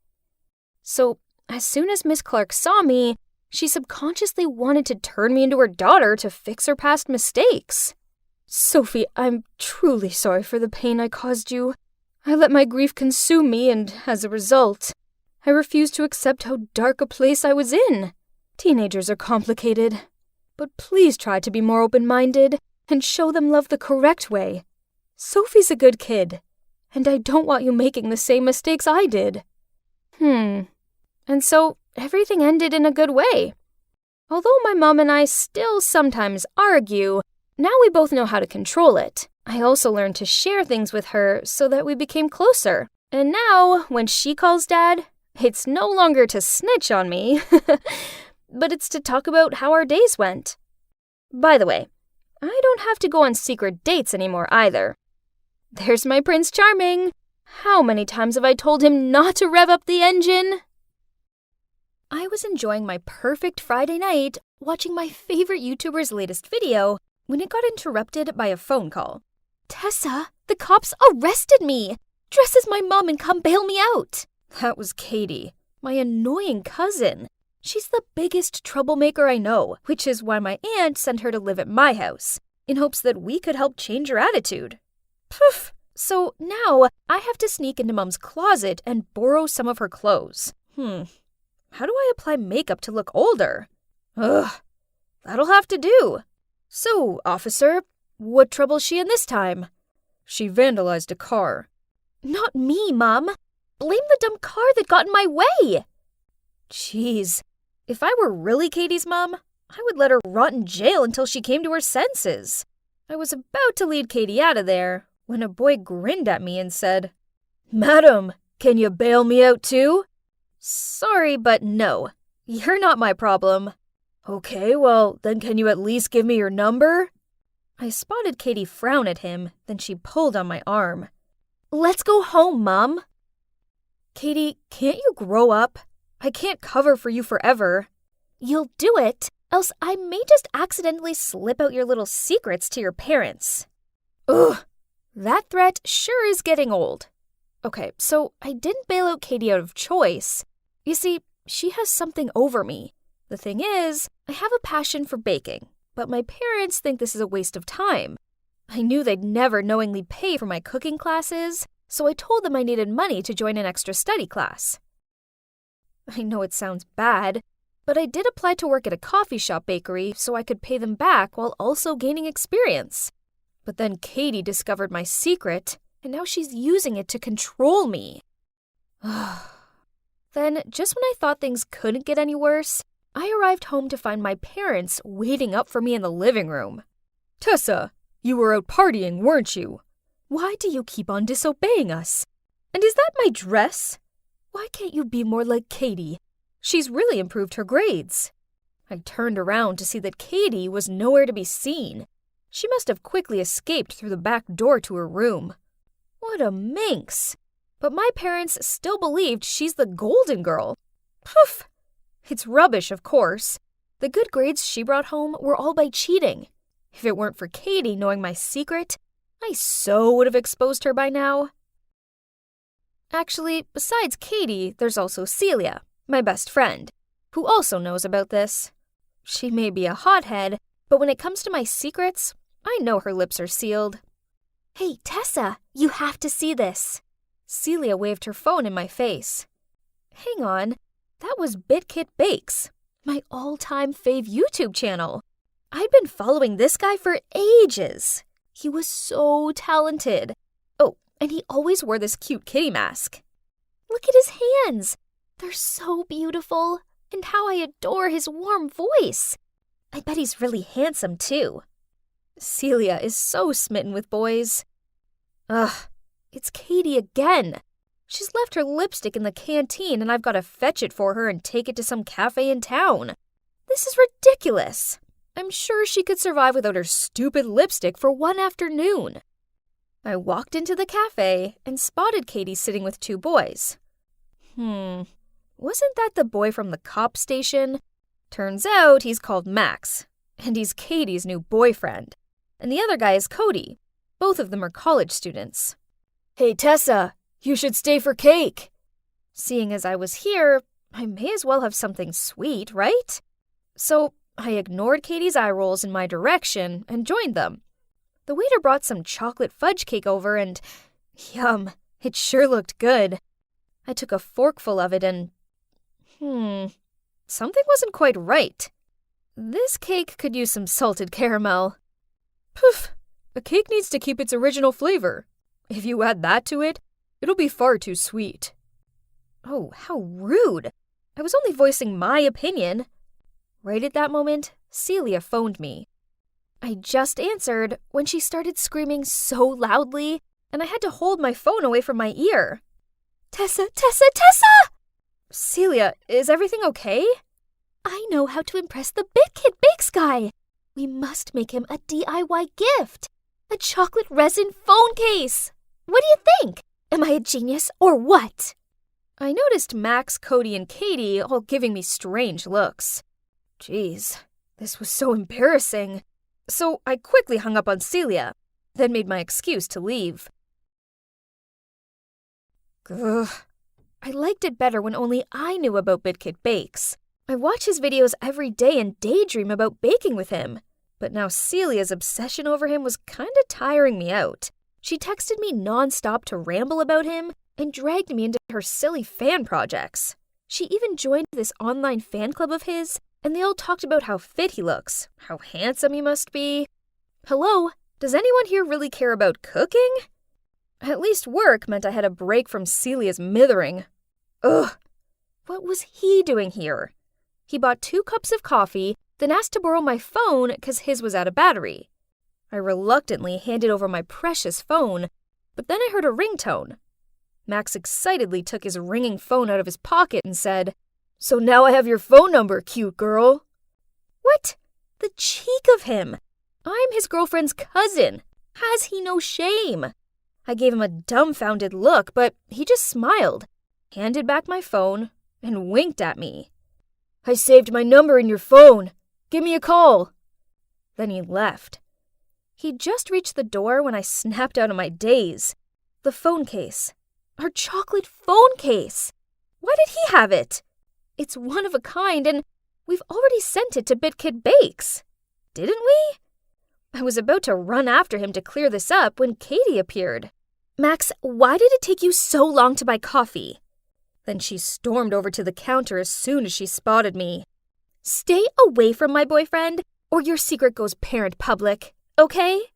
So, as soon as Miss Clark saw me, she subconsciously wanted to turn me into her daughter to fix her past mistakes. "Sophie, I'm truly sorry for the pain I caused you. I let my grief consume me, and as a result, I refused to accept how dark a place I was in. Teenagers are complicated, but please try to be more open-minded and show them love the correct way. Sophie's a good kid, and I don't want you making the same mistakes I did." And so everything ended in a good way. Although my mom and I still sometimes argue, now we both know how to control it. I also learned to share things with her so that we became closer. And now, when she calls Dad, it's no longer to snitch on me, but it's to talk about how our days went. By the way, I don't have to go on secret dates anymore either. There's my Prince Charming. How many times have I told him not to rev up the engine? I was enjoying my perfect Friday night watching my favorite YouTuber's latest video when it got interrupted by a phone call. Tessa, the cops arrested me! Dress as my mom and come bail me out! That was Katie, my annoying cousin. She's the biggest troublemaker I know, which is why my aunt sent her to live at my house, in hopes that we could help change her attitude. Poof! So now I have to sneak into Mom's closet and borrow some of her clothes. How do I apply makeup to look older? Ugh, that'll have to do. So, officer, what trouble's she in this time? She vandalized a car. Not me, Mom. Blame the dumb car that got in my way. Jeez, if I were really Katie's mom, I would let her rot in jail until she came to her senses. I was about to lead Katie out of there when a boy grinned at me and said, "Madam, can you bail me out too?" "Sorry, but no. You're not my problem." "Okay, well, then can you at least give me your number?" I spotted Katie frown at him, then she pulled on my arm. Let's go home, Mom. Katie, can't you grow up? I can't cover for you forever. You'll do it, else I may just accidentally slip out your little secrets to your parents. Ugh, that threat sure is getting old. Okay, so I didn't bail out Katie out of choice. You see, she has something over me. The thing is, I have a passion for baking, but my parents think this is a waste of time. I knew they'd never knowingly pay for my cooking classes, so I told them I needed money to join an extra study class. I know it sounds bad, but I did apply to work at a coffee shop bakery so I could pay them back while also gaining experience. But then Katie discovered my secret, and now she's using it to control me. Then, just when I thought things couldn't get any worse, I arrived home to find my parents waiting up for me in the living room. "Tessa, you were out partying, weren't you? Why do you keep on disobeying us? And is that my dress? Why can't you be more like Katie? She's really improved her grades." I turned around to see that Katie was nowhere to be seen. She must have quickly escaped through the back door to her room. What a minx! But my parents still believed she's the golden girl. Poof! It's rubbish, of course. The good grades she brought home were all by cheating. If it weren't for Katie knowing my secret, I so would have exposed her by now. Actually, besides Katie, there's also Celia, my best friend, who also knows about this. She may be a hothead, but when it comes to my secrets, I know her lips are sealed. Hey, Tessa, you have to see this. Celia waved her phone in my face. Hang on, that was BitKit Bakes, my all-time fave YouTube channel. I'd been following this guy for ages. He was so talented. Oh, and he always wore this cute kitty mask. Look at his hands. They're so beautiful. And how I adore his warm voice. I bet he's really handsome, too. Celia is so smitten with boys. Ugh, it's Katie again. She's left her lipstick in the canteen and I've got to fetch it for her and take it to some cafe in town. This is ridiculous. I'm sure she could survive without her stupid lipstick for one afternoon. I walked into the cafe and spotted Katie sitting with two boys. Wasn't that the boy from the cop station? Turns out he's called Max, and he's Katie's new boyfriend. And the other guy is Cody. Both of them are college students. Hey, Tessa, you should stay for cake. Seeing as I was here, I may as well have something sweet, right? So I ignored Katie's eye rolls in my direction and joined them. The waiter brought some chocolate fudge cake over and, yum, it sure looked good. I took a forkful of it and something wasn't quite right. This cake could use some salted caramel. Poof! A cake needs to keep its original flavor. If you add that to it, it'll be far too sweet. Oh, how rude! I was only voicing my opinion. Right at that moment, Celia phoned me. I just answered when she started screaming so loudly, and I had to hold my phone away from my ear. Tessa! Tessa! Tessa! Celia, is everything okay? I know how to impress the BitKit Bakes guy. We must make him a DIY gift. A chocolate resin phone case. What do you think? Am I a genius or what? I noticed Max, Cody, and Katie all giving me strange looks. Jeez, this was so embarrassing. So I quickly hung up on Celia, then made my excuse to leave. Ugh. I liked it better when only I knew about BitKit Bakes. I watch his videos every day and daydream about baking with him. But now Celia's obsession over him was kinda tiring me out. She texted me nonstop to ramble about him and dragged me into her silly fan projects. She even joined this online fan club of his, and they all talked about how fit he looks, how handsome he must be. Hello, does anyone here really care about cooking? At least work meant I had a break from Celia's mithering. Ugh! What was he doing here? He bought 2 cups of coffee, then asked to borrow my phone because his was out of battery. I reluctantly handed over my precious phone, but then I heard a ringtone. Max excitedly took his ringing phone out of his pocket and said, "So now I have your phone number, cute girl." What? The cheek of him! I'm his girlfriend's cousin. Has he no shame? I gave him a dumbfounded look, but he just smiled, handed back my phone, and winked at me. "I saved my number in your phone. Give me a call." Then he left. He'd just reached the door when I snapped out of my daze. The phone case. Our chocolate phone case. Why did he have it? It's one of a kind, and we've already sent it to BitKit Bakes. Didn't we? I was about to run after him to clear this up when Katie appeared. "Max, why did it take you so long to buy coffee?" Then she stormed over to the counter as soon as she spotted me. "Stay away from my boyfriend, or your secret goes parent public, okay?"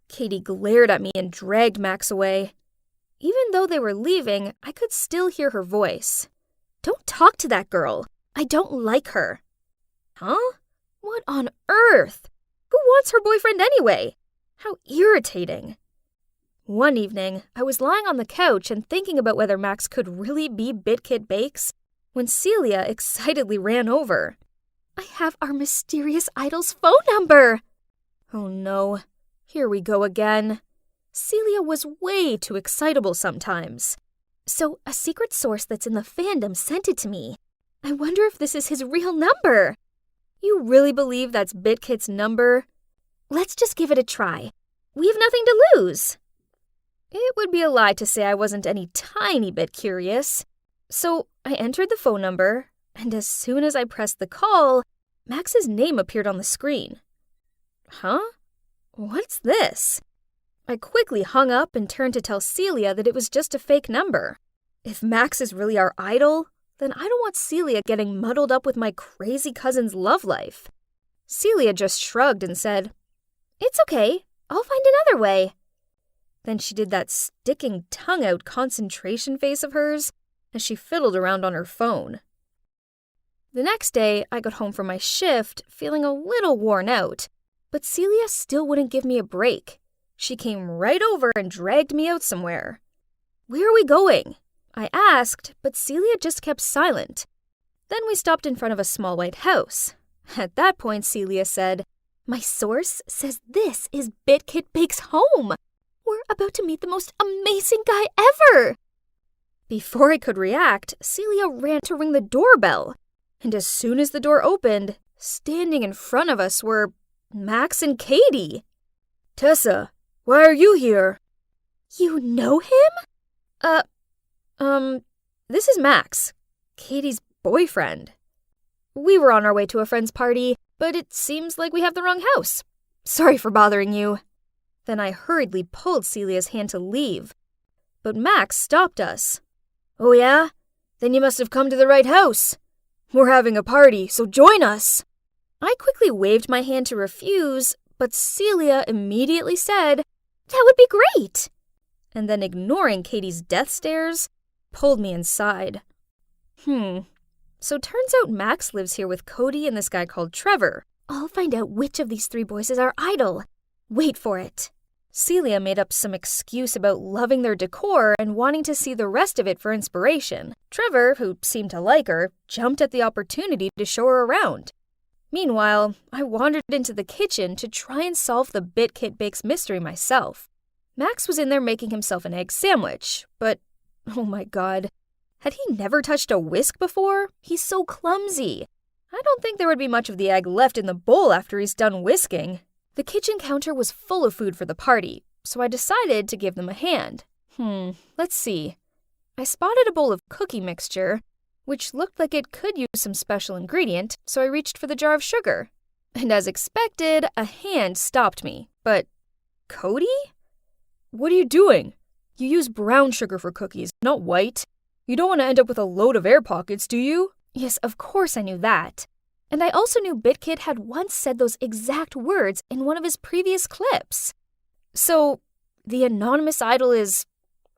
Katie glared at me and dragged Max away. Even though they were leaving, I could still hear her voice. "Don't talk to that girl. I don't like her." Huh? What on earth? Who wants her boyfriend anyway? How irritating. One evening, I was lying on the couch and thinking about whether Max could really be BitKit Bakes when Celia excitedly ran over. "I have our mysterious idol's phone number!" Oh no, here we go again. Celia was way too excitable sometimes. "So, a secret source that's in the fandom sent it to me. I wonder if this is his real number. You really believe that's BitKit's number? Let's just give it a try. We have nothing to lose. It would be a lie to say I wasn't any tiny bit curious. So I entered the phone number, and as soon as I pressed the call, Max's name appeared on the screen. Huh? What's this? I quickly hung up and turned to tell Celia that it was just a fake number. If Max is really our idol, then I don't want Celia getting muddled up with my crazy cousin's love life. Celia just shrugged and said, "It's okay. I'll find another way." Then she did that sticking tongue-out concentration face of hers as she fiddled around on her phone. The next day, I got home from my shift feeling a little worn out, but Celia still wouldn't give me a break. She came right over and dragged me out somewhere. "Where are we going?" I asked, but Celia just kept silent. Then we stopped in front of a small white house. At that point, Celia said, "My source says this is BitKit Bake's home. We're about to meet the most amazing guy ever." Before I could react, Celia ran to ring the doorbell. And as soon as the door opened, standing in front of us were Max and Katie. "Tessa, why are you here?" "You know him?" This is Max, Katie's boyfriend. We were on our way to a friend's party, but it seems like we have the wrong house. Sorry for bothering you." Then I hurriedly pulled Celia's hand to leave. But Max stopped us. "Oh yeah? Then you must have come to the right house. We're having a party, so join us." I quickly waved my hand to refuse, but Celia immediately said, "That would be great." And then ignoring Katie's death stares, pulled me inside. So turns out Max lives here with Cody and this guy called Trevor. I'll find out which of these three boys is our idol. Wait for it. Celia made up some excuse about loving their decor and wanting to see the rest of it for inspiration. Trevor, who seemed to like her, jumped at the opportunity to show her around. Meanwhile, I wandered into the kitchen to try and solve the BitKit Bakes mystery myself. Max was in there making himself an egg sandwich, but oh my god, had he never touched a whisk before? He's so clumsy. I don't think there would be much of the egg left in the bowl after he's done whisking. The kitchen counter was full of food for the party, so I decided to give them a hand. Let's see. I spotted a bowl of cookie mixture, which looked like it could use some special ingredient, so I reached for the jar of sugar. And as expected, a hand stopped me. But, Cody? What are you doing? You use brown sugar for cookies, not white. You don't want to end up with a load of air pockets, do you? Yes, of course I knew that. And I also knew BitKit had once said those exact words in one of his previous clips. So, the anonymous idol is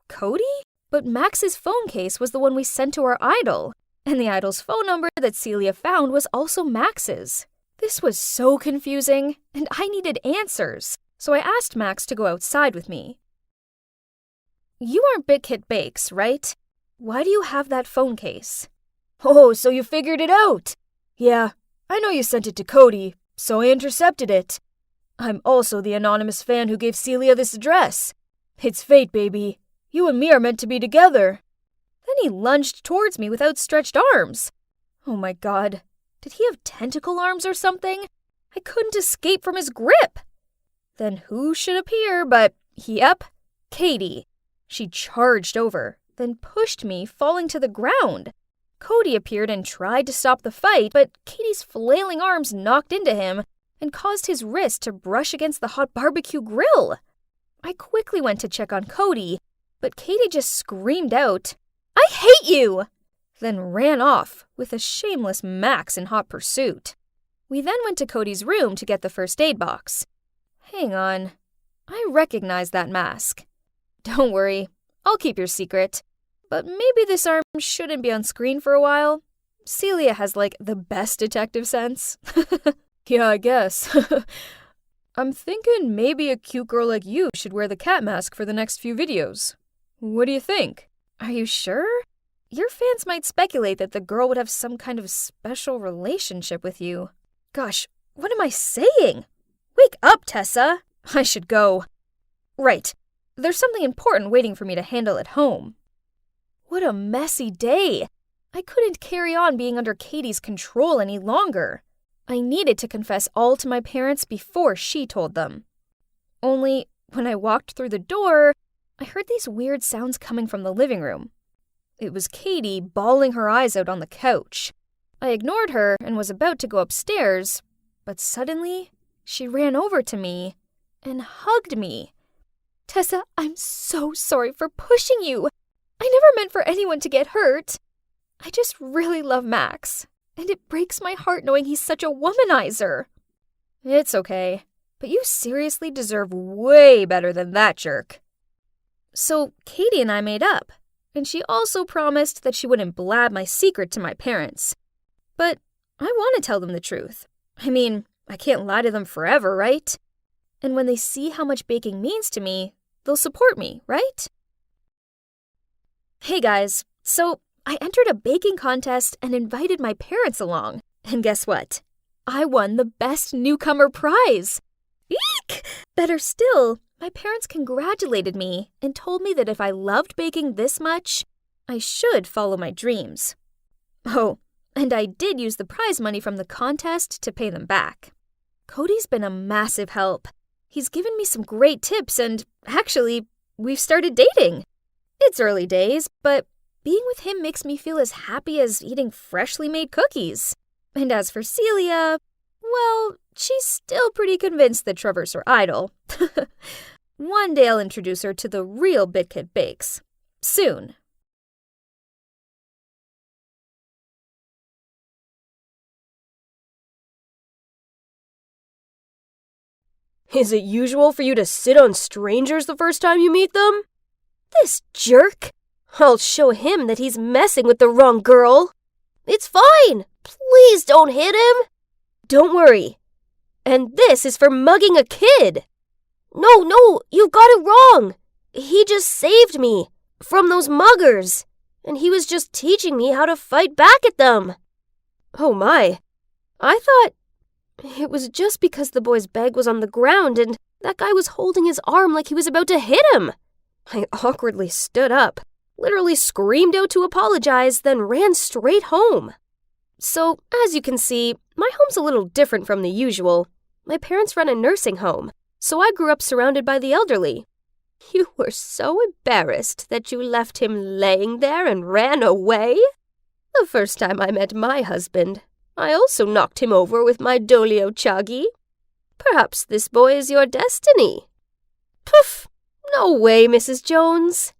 Cody? But Max's phone case was the one we sent to our idol, and the idol's phone number that Celia found was also Max's. This was so confusing, and I needed answers, so I asked Max to go outside with me. "You aren't BitKit Bakes, right? Why do you have that phone case?" "Oh, so you figured it out? Yeah, I know you sent it to Cody, so I intercepted it. I'm also the anonymous fan who gave Celia this address. It's fate, baby. You and me are meant to be together." Then he lunged towards me with outstretched arms. Oh my god, did he have tentacle arms or something? I couldn't escape from his grip. Then who should appear but, yep, Katie. She charged over, then pushed me, falling to the ground. Cody appeared and tried to stop the fight, but Katie's flailing arms knocked into him and caused his wrist to brush against the hot barbecue grill. I quickly went to check on Cody, but Katie just screamed out, "I hate you!" then ran off with a shameless Max in hot pursuit. We then went to Cody's room to get the first aid box. Hang on, I recognize that mask. Don't worry, I'll keep your secret. But maybe this arm shouldn't be on screen for a while. Celia has, the best detective sense. Yeah, I guess. I'm thinking maybe a cute girl like you should wear the cat mask for the next few videos. What do you think? Are you sure? Your fans might speculate that the girl would have some kind of special relationship with you. Gosh, what am I saying? Wake up, Tessa. I should go. Right, there's something important waiting for me to handle at home. What a messy day. I couldn't carry on being under Katie's control any longer. I needed to confess all to my parents before she told them. Only, when I walked through the door, I heard these weird sounds coming from the living room. It was Katie bawling her eyes out on the couch. I ignored her and was about to go upstairs, but suddenly, she ran over to me and hugged me. "Tessa, I'm so sorry for pushing you. I never meant for anyone to get hurt. I just really love Max, and it breaks my heart knowing he's such a womanizer." "It's okay, but you seriously deserve way better than that jerk." So Katie and I made up, and she also promised that she wouldn't blab my secret to my parents. But I want to tell them the truth. I mean, I can't lie to them forever, right? And when they see how much baking means to me, they'll support me, right? Hey guys, so I entered a baking contest and invited my parents along. And guess what? I won the Best Newcomer prize. Eek! Better still, my parents congratulated me and told me that if I loved baking this much, I should follow my dreams. Oh, and I did use the prize money from the contest to pay them back. Cody's been a massive help. He's given me some great tips and, actually, we've started dating. It's early days, but being with him makes me feel as happy as eating freshly made cookies. And as for Celia, well, she's still pretty convinced that Trevor's her idol. One day I'll introduce her to the real BitKit Bakes. Soon. Is it usual for you to sit on strangers the first time you meet them? This jerk! I'll show him that he's messing with the wrong girl. It's fine! Please don't hit him! Don't worry. And this is for mugging a kid. No, you got it wrong. He just saved me from those muggers, and he was just teaching me how to fight back at them. Oh my. I thought it was just because the boy's bag was on the ground and that guy was holding his arm like he was about to hit him. I awkwardly stood up, literally screamed out to apologize, then ran straight home. So, as you can see, my home's a little different from the usual. My parents run a nursing home, so I grew up surrounded by the elderly. You were so embarrassed that you left him laying there and ran away? The first time I met my husband, I also knocked him over with my Dolio Chagi. Perhaps this boy is your destiny. Poof! No way, Mrs. Jones.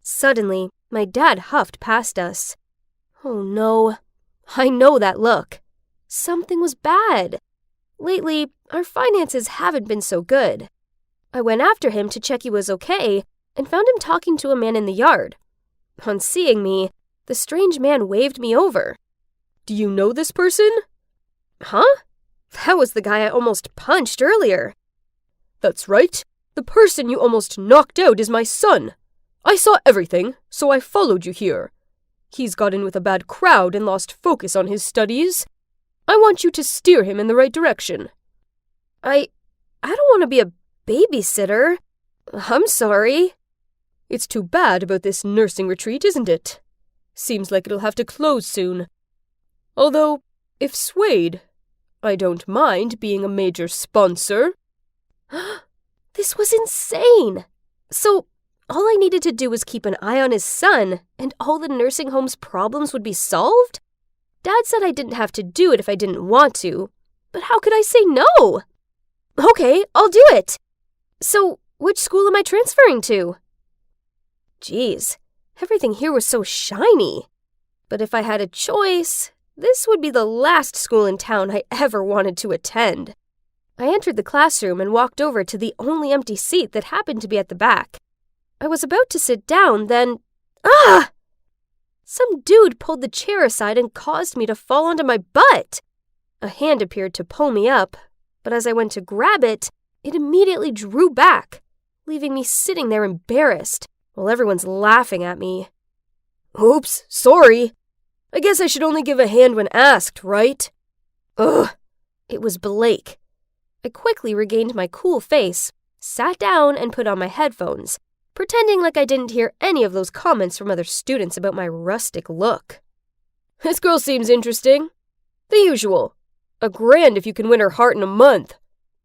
Suddenly, my dad huffed past us. Oh no, I know that look. Something was bad. Lately, our finances haven't been so good. I went after him to check he was okay and found him talking to a man in the yard. On seeing me, the strange man waved me over. Do you know this person? Huh? That was the guy I almost punched earlier. That's right. The person you almost knocked out is my son. I saw everything, so I followed you here. He's got in with a bad crowd and lost focus on his studies. I want you to steer him in the right direction. I don't want to be a babysitter. I'm sorry. It's too bad about this nursing retreat, isn't it? Seems like it'll have to close soon. Although, if swayed, I don't mind being a major sponsor. This was insane! So, all I needed to do was keep an eye on his son, and all the nursing home's problems would be solved? Dad said I didn't have to do it if I didn't want to, but how could I say no? Okay, I'll do it! So, which school am I transferring to? Geez, everything here was so shiny. But if I had a choice, this would be the last school in town I ever wanted to attend. I entered the classroom and walked over to the only empty seat that happened to be at the back. I was about to sit down, then... Ah! Some dude pulled the chair aside and caused me to fall onto my butt. A hand appeared to pull me up, but as I went to grab it, it immediately drew back, leaving me sitting there embarrassed, while everyone's laughing at me. Oops, sorry. I guess I should only give a hand when asked, right? Ugh, it was Blake. I quickly regained my cool face, sat down, and put on my headphones, pretending like I didn't hear any of those comments from other students about my rustic look. This girl seems interesting. The usual. $1,000 if you can win her heart in a month.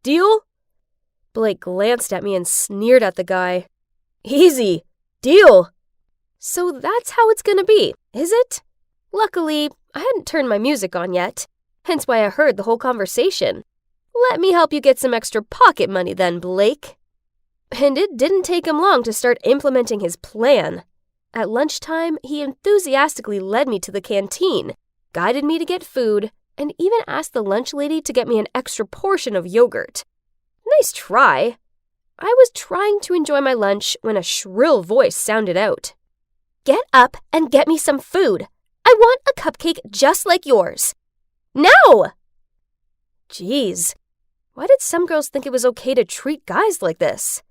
Deal? Blake glanced at me and sneered at the guy. Easy. Deal. So that's how it's gonna be, is it? Luckily, I hadn't turned my music on yet, hence why I heard the whole conversation. Let me help you get some extra pocket money then, Blake. And it didn't take him long to start implementing his plan. At lunchtime, he enthusiastically led me to the canteen, guided me to get food, and even asked the lunch lady to get me an extra portion of yogurt. Nice try. I was trying to enjoy my lunch when a shrill voice sounded out. Get up and get me some food. I want a cupcake just like yours. Now! Jeez, why did some girls think it was okay to treat guys like this?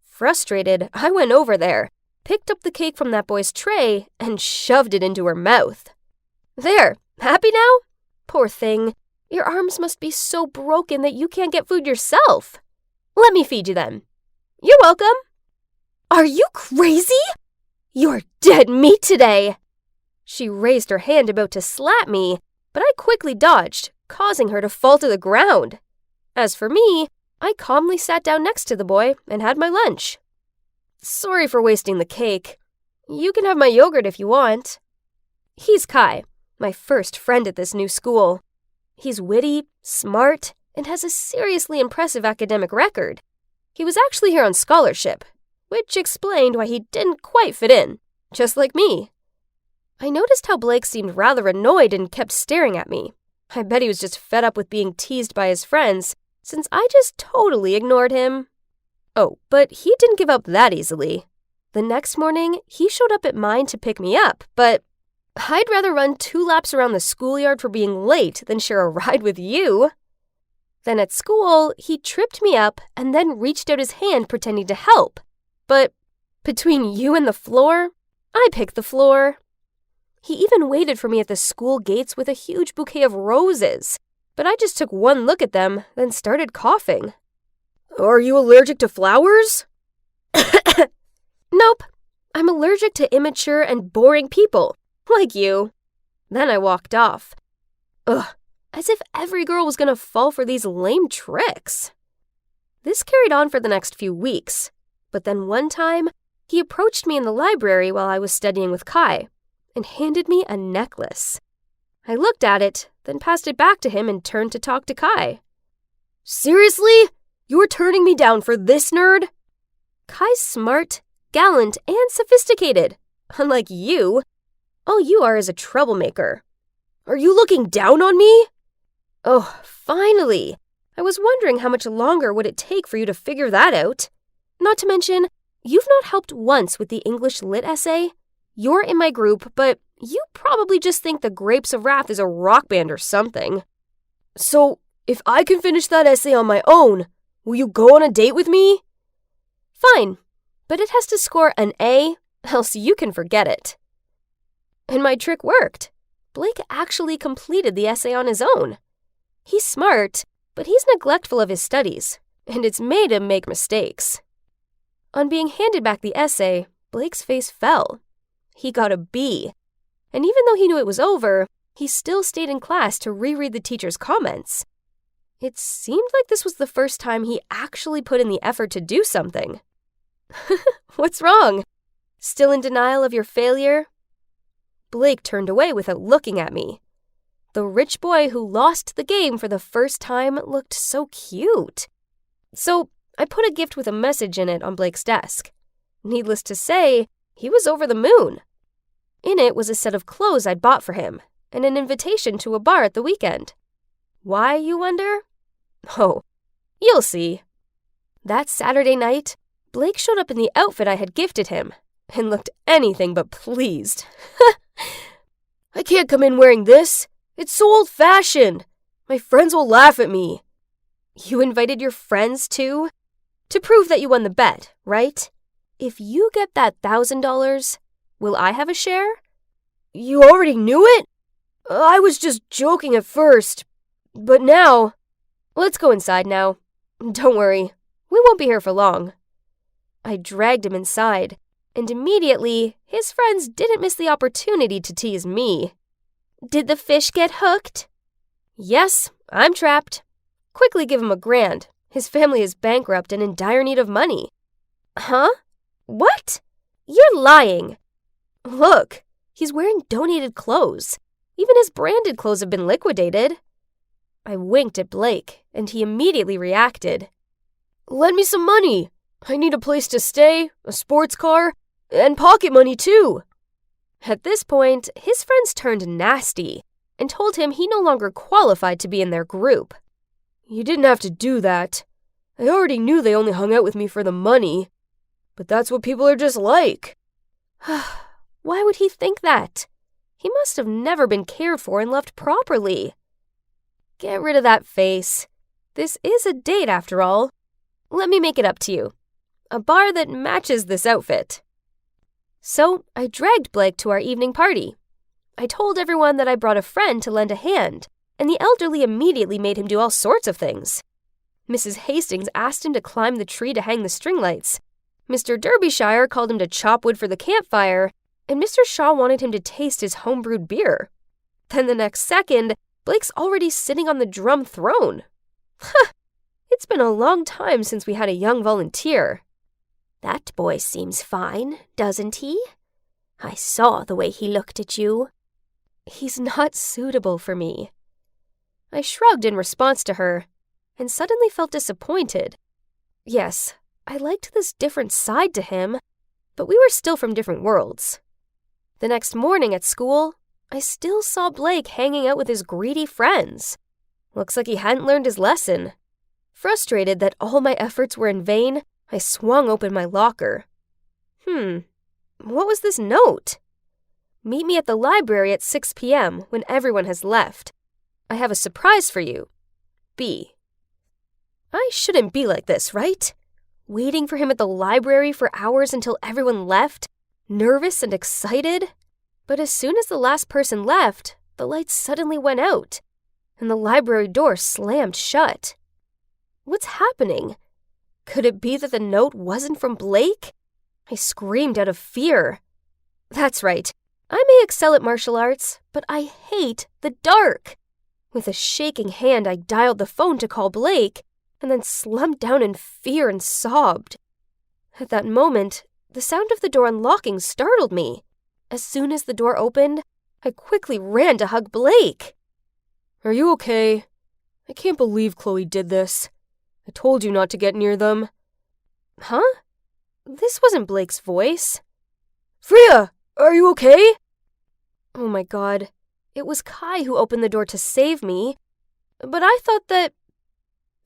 Frustrated, I went over there, picked up the cake from that boy's tray, and shoved it into her mouth. There, happy now? Poor thing, your arms must be so broken that you can't get food yourself. Let me feed you then. You're welcome. Are you crazy? You're dead meat today. She raised her hand about to slap me, but I quickly dodged, causing her to fall to the ground. As for me, I calmly sat down next to the boy and had my lunch. Sorry for wasting the cake. You can have my yogurt if you want. He's Kai, my first friend at this new school. He's witty, smart, and has a seriously impressive academic record. He was actually here on scholarship, which explained why he didn't quite fit in, just like me. I noticed how Blake seemed rather annoyed and kept staring at me. I bet he was just fed up with being teased by his friends, since I just totally ignored him. Oh, but he didn't give up that easily. The next morning, he showed up at mine to pick me up, but I'd rather run 2 laps around the schoolyard for being late than share a ride with you. Then at school, he tripped me up and then reached out his hand pretending to help. But between you and the floor, I picked the floor. He even waited for me at the school gates with a huge bouquet of roses, but I just took one look at them, then started coughing. Are you allergic to flowers? Nope. I'm allergic to immature and boring people, like you. Then I walked off. Ugh, as if every girl was gonna fall for these lame tricks. This carried on for the next few weeks, but then one time, he approached me in the library while I was studying with Kai and handed me a necklace. I looked at it, then passed it back to him and turned to talk to Kai. Seriously? You're turning me down for this nerd? Kai's smart, gallant, and sophisticated. Unlike you, all you are is a troublemaker. Are you looking down on me? Oh, finally. I was wondering how much longer would it take for you to figure that out. Not to mention, you've not helped once with the English Lit essay. You're in my group, but you probably just think the Grapes of Wrath is a rock band or something. So, if I can finish that essay on my own, will you go on a date with me? Fine, but it has to score an A, else you can forget it. And my trick worked. Blake actually completed the essay on his own. He's smart, but he's neglectful of his studies, and it's made him make mistakes. On being handed back the essay, Blake's face fell. He got a B, and even though he knew it was over, he still stayed in class to reread the teacher's comments. It seemed like this was the first time he actually put in the effort to do something. What's wrong? Still in denial of your failure? Blake turned away without looking at me. The rich boy who lost the game for the first time looked so cute. So I put a gift with a message in it on Blake's desk. Needless to say, he was over the moon. In it was a set of clothes I'd bought for him, and an invitation to a bar at the weekend. Why, you wonder? Oh, you'll see. That Saturday night, Blake showed up in the outfit I had gifted him, and looked anything but pleased. I can't come in wearing this. It's so old-fashioned. My friends will laugh at me. You invited your friends, too? To prove that you won the bet, right? If you get that $1,000, will I have a share? You already knew it? I was just joking at first. But now... Let's go inside now. Don't worry, we won't be here for long. I dragged him inside, and immediately, his friends didn't miss the opportunity to tease me. Did the fish get hooked? Yes, I'm trapped. Quickly give him $1,000. His family is bankrupt and in dire need of money. Huh? What? You're lying. Look, he's wearing donated clothes. Even his branded clothes have been liquidated. I winked at Blake, and he immediately reacted. Lend me some money. I need a place to stay, a sports car, and pocket money too. At this point, his friends turned nasty and told him he no longer qualified to be in their group. You didn't have to do that. I already knew they only hung out with me for the money. But that's what people are just like. Why would he think that? He must have never been cared for and loved properly. Get rid of that face. This is a date after all. Let me make it up to you. A bar that matches this outfit. So I dragged Blake to our evening party. I told everyone that I brought a friend to lend a hand, and the elderly immediately made him do all sorts of things. Mrs. Hastings asked him to climb the tree to hang the string lights. Mr. Derbyshire called him to chop wood for the campfire, and Mr. Shaw wanted him to taste his homebrewed beer. Then the next second, Blake's already sitting on the drum throne. It's been a long time since we had a young volunteer. That boy seems fine, doesn't he? I saw the way he looked at you. He's not suitable for me. I shrugged in response to her, and suddenly felt disappointed. Yes, I liked this different side to him, but we were still from different worlds. The next morning at school, I still saw Blake hanging out with his greedy friends. Looks like he hadn't learned his lesson. Frustrated that all my efforts were in vain, I swung open my locker. What was this note? Meet me at the library at 6 p.m. when everyone has left. I have a surprise for you. B. I shouldn't be like this, right? Waiting for him at the library for hours until everyone left, nervous and excited. But as soon as the last person left, the lights suddenly went out, and the library door slammed shut. What's happening? Could it be that the note wasn't from Blake? I screamed out of fear. That's right. I may excel at martial arts, but I hate the dark. With a shaking hand, I dialed the phone to call Blake, and then slumped down in fear and sobbed. At that moment, the sound of the door unlocking startled me. As soon as the door opened, I quickly ran to hug Blake. Are you okay? I can't believe Chloe did this. I told you not to get near them. Huh? This wasn't Blake's voice. Freya, are you okay? Oh my god. It was Kai who opened the door to save me. But I thought that...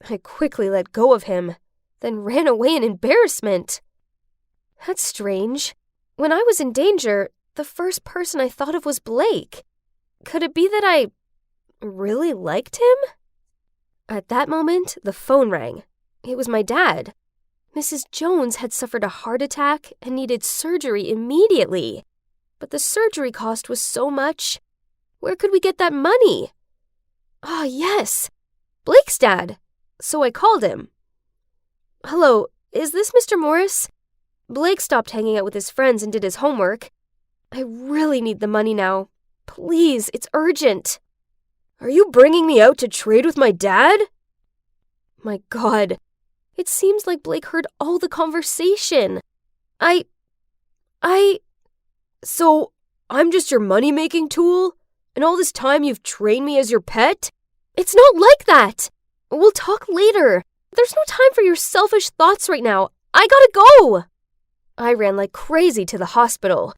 I quickly let go of him, then ran away in embarrassment. That's strange. When I was in danger, the first person I thought of was Blake. Could it be that I really liked him? At that moment, the phone rang. It was my dad. Mrs. Jones had suffered a heart attack and needed surgery immediately. But the surgery cost was so much. Where could we get that money? Ah, yes, Blake's dad. So I called him. Hello, is this Mr. Morris? Blake stopped hanging out with his friends and did his homework. I really need the money now. Please, it's urgent. Are you bringing me out to trade with my dad? My god, it seems like Blake heard all the conversation. So, I'm just your money-making tool? And all this time you've trained me as your pet? It's not like that! We'll talk later. There's no time for your selfish thoughts right now. I gotta go! I ran like crazy to the hospital.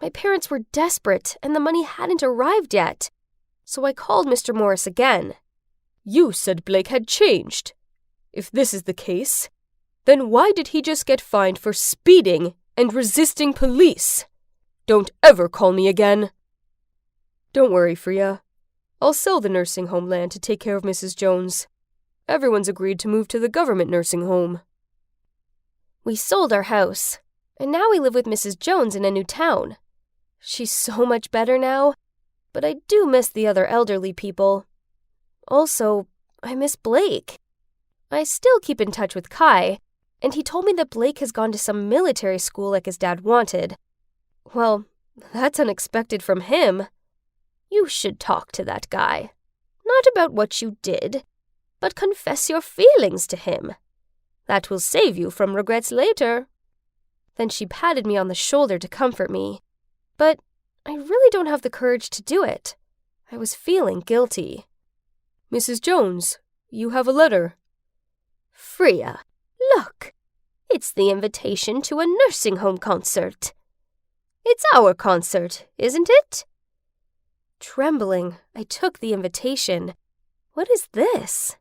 My parents were desperate, and the money hadn't arrived yet. So I called Mr. Morris again. You said Blake had changed. If this is the case, then why did he just get fined for speeding and resisting police? Don't ever call me again. Don't worry, Freya. I'll sell the nursing home land to take care of Mrs. Jones. Everyone's agreed to move to the government nursing home. We sold our house, and now we live with Mrs. Jones in a new town. She's so much better now, but I do miss the other elderly people. Also, I miss Blake. I still keep in touch with Kai, and he told me that Blake has gone to some military school like his dad wanted. Well, that's unexpected from him. You should talk to that guy. Not about what you did, but confess your feelings to him. That will save you from regrets later." Then she patted me on the shoulder to comfort me. But I really don't have the courage to do it. I was feeling guilty. "Mrs. Jones, you have a letter." "Freya, look. It's the invitation to a nursing home concert. It's our concert, isn't it?" Trembling, I took the invitation. What is this?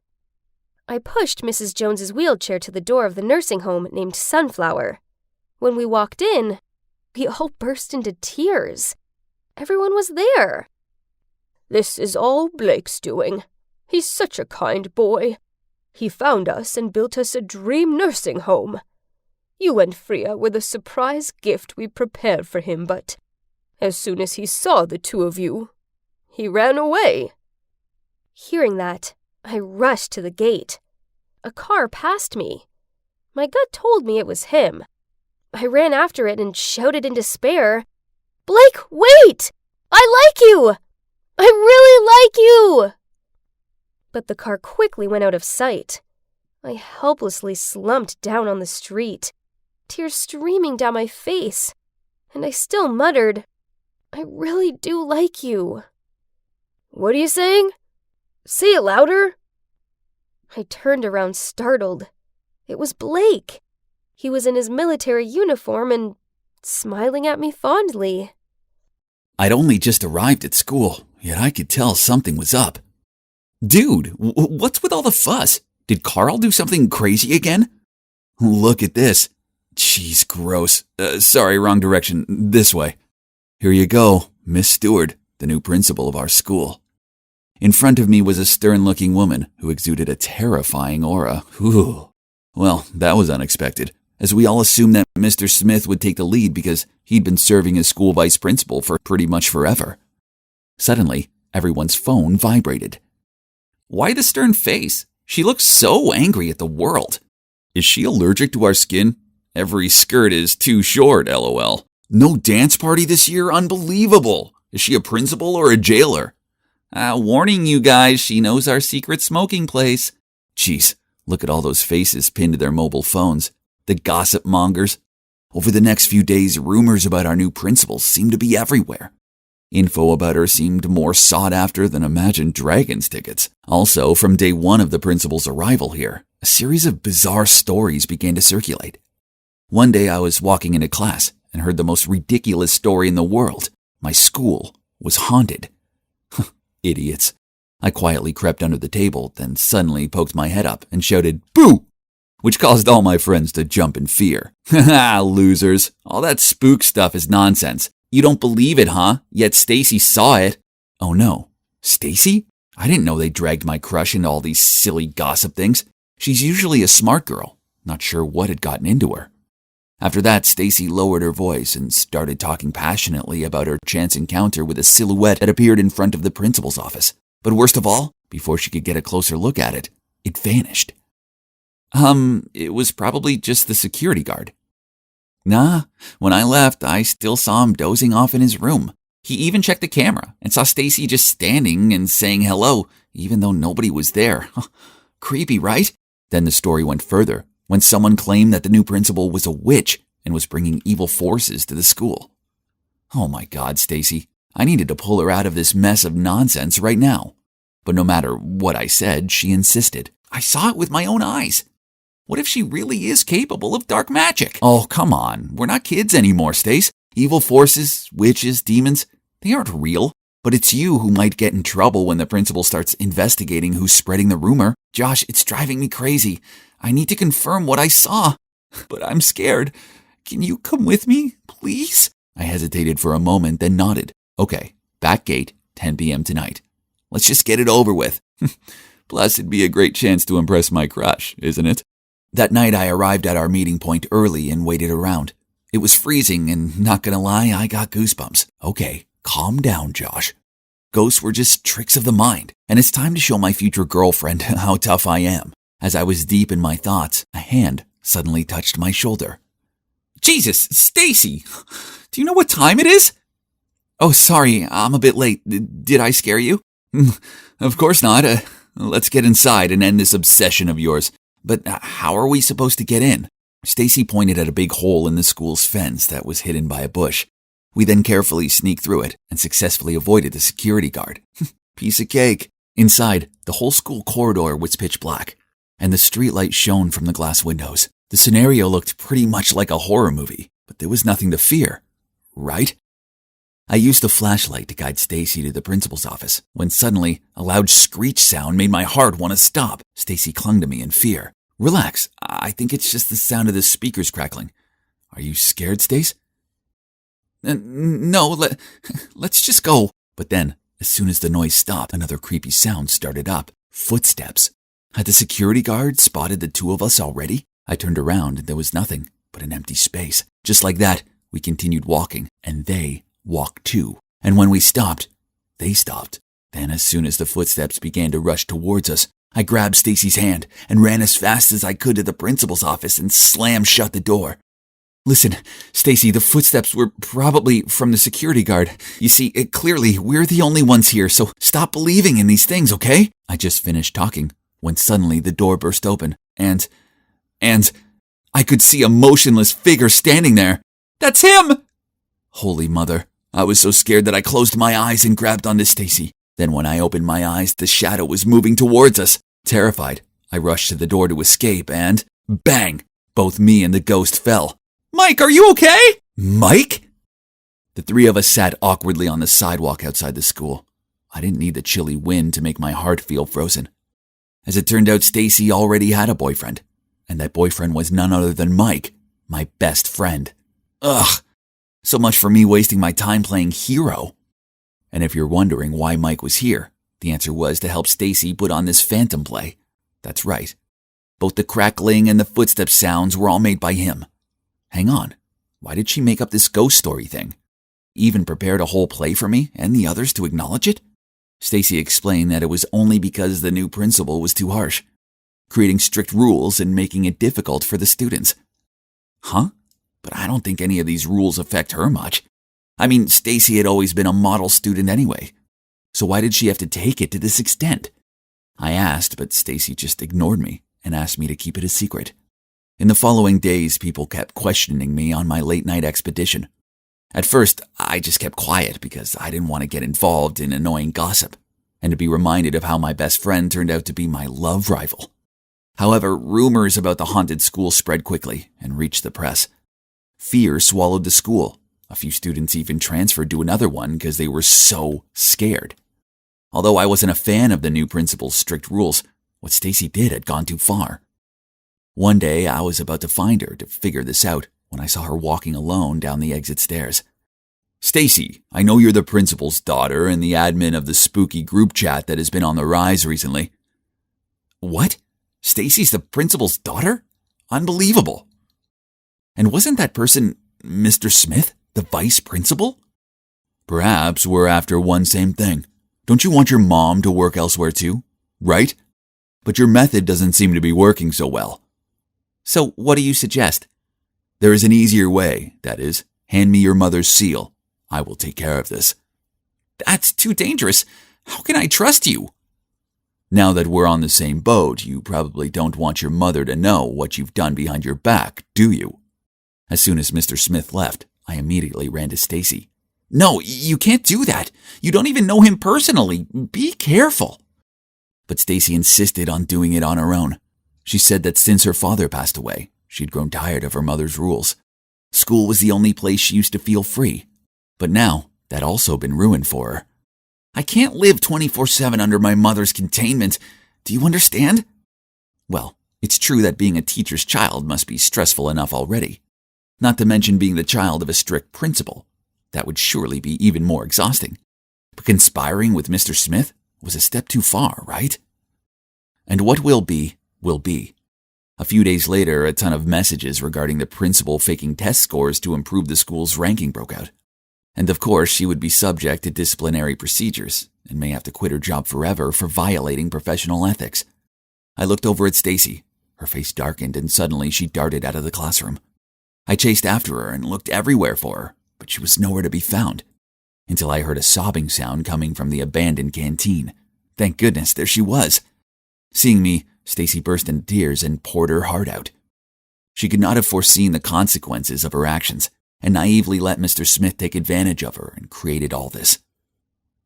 I pushed Mrs. Jones's wheelchair to the door of the nursing home named Sunflower. When we walked in, we all burst into tears. Everyone was there. "This is all Blake's doing. He's such a kind boy. He found us and built us a dream nursing home. You and Freya were the surprise gift we prepared for him, but as soon as he saw the two of you, he ran away." Hearing that, I rushed to the gate. A car passed me. My gut told me it was him. I ran after it and shouted in despair, "Blake, wait! I like you! I really like you!" But the car quickly went out of sight. I helplessly slumped down on the street, tears streaming down my face, and I still muttered, "I really do like you." "What are you saying? Say it louder." I turned around startled. It was Blake. He was in his military uniform and smiling at me fondly. I'd only just arrived at school, yet I could tell something was up. "Dude, what's with all the fuss? Did Carl do something crazy again? Look at this. Jeez, gross. Sorry, wrong direction. This way. Here you go, Miss Stewart, the new principal of our school." In front of me was a stern-looking woman who exuded a terrifying aura. Whew. Well, that was unexpected, as we all assumed that Mr. Smith would take the lead because he'd been serving as school vice principal for pretty much forever. Suddenly, everyone's phone vibrated. Why the stern face? She looks so angry at the world. Is she allergic to our skin? Every skirt is too short, lol. No dance party this year? Unbelievable. Is she a principal or a jailer? Warning you guys, she knows our secret smoking place. Jeez, look at all those faces pinned to their mobile phones. The gossip mongers. Over the next few days, rumors about our new principal seem to be everywhere. Info about her seemed more sought after than Imagine Dragons tickets. Also, from day one of the principal's arrival here, a series of bizarre stories began to circulate. One day I was walking into class and heard the most ridiculous story in the world. My school was haunted. Idiots. I quietly crept under the table, then suddenly poked my head up and shouted, "Boo!" which caused all my friends to jump in fear. Haha, losers. All that spook stuff is nonsense. You don't believe it, huh? Yet Stacy saw it. Oh no. Stacy? I didn't know they dragged my crush into all these silly gossip things. She's usually a smart girl. Not sure what had gotten into her. After that, Stacy lowered her voice and started talking passionately about her chance encounter with a silhouette that appeared in front of the principal's office. But worst of all, before she could get a closer look at it, it vanished. It was probably just the security guard. Nah, when I left, I still saw him dozing off in his room. He even checked the camera and saw Stacy just standing and saying hello, even though nobody was there. Creepy, right? Then the story went further, when someone claimed that the new principal was a witch and was bringing evil forces to the school. Oh my God, Stacy, I needed to pull her out of this mess of nonsense right now. But no matter what I said, she insisted. I saw it with my own eyes. What if she really is capable of dark magic? Oh, come on. We're not kids anymore, Stace. Evil forces, witches, demons, they aren't real. But it's you who might get in trouble when the principal starts investigating who's spreading the rumor. Josh, it's driving me crazy. I need to confirm what I saw. But I'm scared. Can you come with me, please? I hesitated for a moment, then nodded. Okay, back gate, 10 p.m. tonight. Let's just get it over with. Plus, it'd be a great chance to impress my crush, isn't it? That night, I arrived at our meeting point early and waited around. It was freezing, and not gonna lie, I got goosebumps. Okay, calm down, Josh. Ghosts were just tricks of the mind, and it's time to show my future girlfriend how tough I am. As I was deep in my thoughts, a hand suddenly touched my shoulder. Jesus, Stacy! Do you know what time it is? Oh, sorry, I'm a bit late. Did I scare you? Of course not. Let's get inside and end this obsession of yours. But how are we supposed to get in? Stacy pointed at a big hole in the school's fence that was hidden by a bush. We then carefully sneaked through it and successfully avoided the security guard. Piece of cake. Inside, the whole school corridor was pitch black, and the streetlight shone from the glass windows. The scenario looked pretty much like a horror movie, but there was nothing to fear, right? I used the flashlight to guide Stacy to the principal's office when suddenly a loud screech sound made my heart want to stop. Stacy clung to me in fear. Relax, I think it's just the sound of the speakers crackling. Are you scared, Stace? No, let's just go. But then, as soon as the noise stopped, another creepy sound started up. Footsteps. Had the security guard spotted the two of us already? I turned around and there was nothing but an empty space. Just like that, we continued walking, and they walked too. And when we stopped, they stopped. Then as soon as the footsteps began to rush towards us, I grabbed Stacy's hand and ran as fast as I could to the principal's office and slammed shut the door. Listen, Stacy, the footsteps were probably from the security guard. You see, clearly, we're the only ones here, so stop believing in these things, okay? I just finished talking when suddenly the door burst open, and I could see a motionless figure standing there. That's him! Holy mother, I was so scared that I closed my eyes and grabbed onto Stacy. Then when I opened my eyes, the shadow was moving towards us. Terrified, I rushed to the door to escape and, bang, both me and the ghost fell. Mike, are you okay? Mike? The three of us sat awkwardly on the sidewalk outside the school. I didn't need the chilly wind to make my heart feel frozen. As it turned out, Stacy already had a boyfriend, and that boyfriend was none other than Mike, my best friend. Ugh, so much for me wasting my time playing hero. And if you're wondering why Mike was here, the answer was to help Stacy put on this phantom play. That's right. Both the crackling and the footstep sounds were all made by him. Hang on, why did she make up this ghost story thing? Even prepared a whole play for me and the others to acknowledge it? Stacy explained that it was only because the new principal was too harsh, creating strict rules and making it difficult for the students. Huh? But I don't think any of these rules affect her much. I mean, Stacy had always been a model student anyway. So why did she have to take it to this extent? I asked, but Stacy just ignored me and asked me to keep it a secret. In the following days, people kept questioning me on my late-night expedition. At first, I just kept quiet because I didn't want to get involved in annoying gossip and to be reminded of how my best friend turned out to be my love rival. However, rumors about the haunted school spread quickly and reached the press. Fear swallowed the school. A few students even transferred to another one because they were so scared. Although I wasn't a fan of the new principal's strict rules, what Stacy did had gone too far. One day, I was about to find her to figure this out when I saw her walking alone down the exit stairs. Stacy, I know you're the principal's daughter and the admin of the spooky group chat that has been on the rise recently. What? Stacy's the principal's daughter? Unbelievable. And wasn't that person Mr. Smith, the vice principal? Perhaps we're after one same thing. Don't you want your mom to work elsewhere too? Right? But your method doesn't seem to be working so well. So what do you suggest? There is an easier way, that is, hand me your mother's seal. I will take care of this. That's too dangerous. How can I trust you? Now that we're on the same boat, you probably don't want your mother to know what you've done behind your back, do you? As soon as Mr. Smith left, I immediately ran to Stacy. No, you can't do that. You don't even know him personally. Be careful. But Stacy insisted on doing it on her own. She said that since her father passed away, she'd grown tired of her mother's rules. School was the only place she used to feel free. But now, that also been ruined for her. I can't live 24/7 under my mother's containment. Do you understand? Well, it's true that being a teacher's child must be stressful enough already. Not to mention being the child of a strict principal. That would surely be even more exhausting. But conspiring with Mr. Smith was a step too far, right? And what will be, will be. A few days later, a ton of messages regarding the principal faking test scores to improve the school's ranking broke out. And of course, she would be subject to disciplinary procedures and may have to quit her job forever for violating professional ethics. I looked over at Stacy. Her face darkened and suddenly she darted out of the classroom. I chased after her and looked everywhere for her, but she was nowhere to be found. until I heard a sobbing sound coming from the abandoned canteen. Thank goodness, there she was. Seeing me, Stacy burst into tears and poured her heart out. She could not have foreseen the consequences of her actions and naively let Mr. Smith take advantage of her and created all this.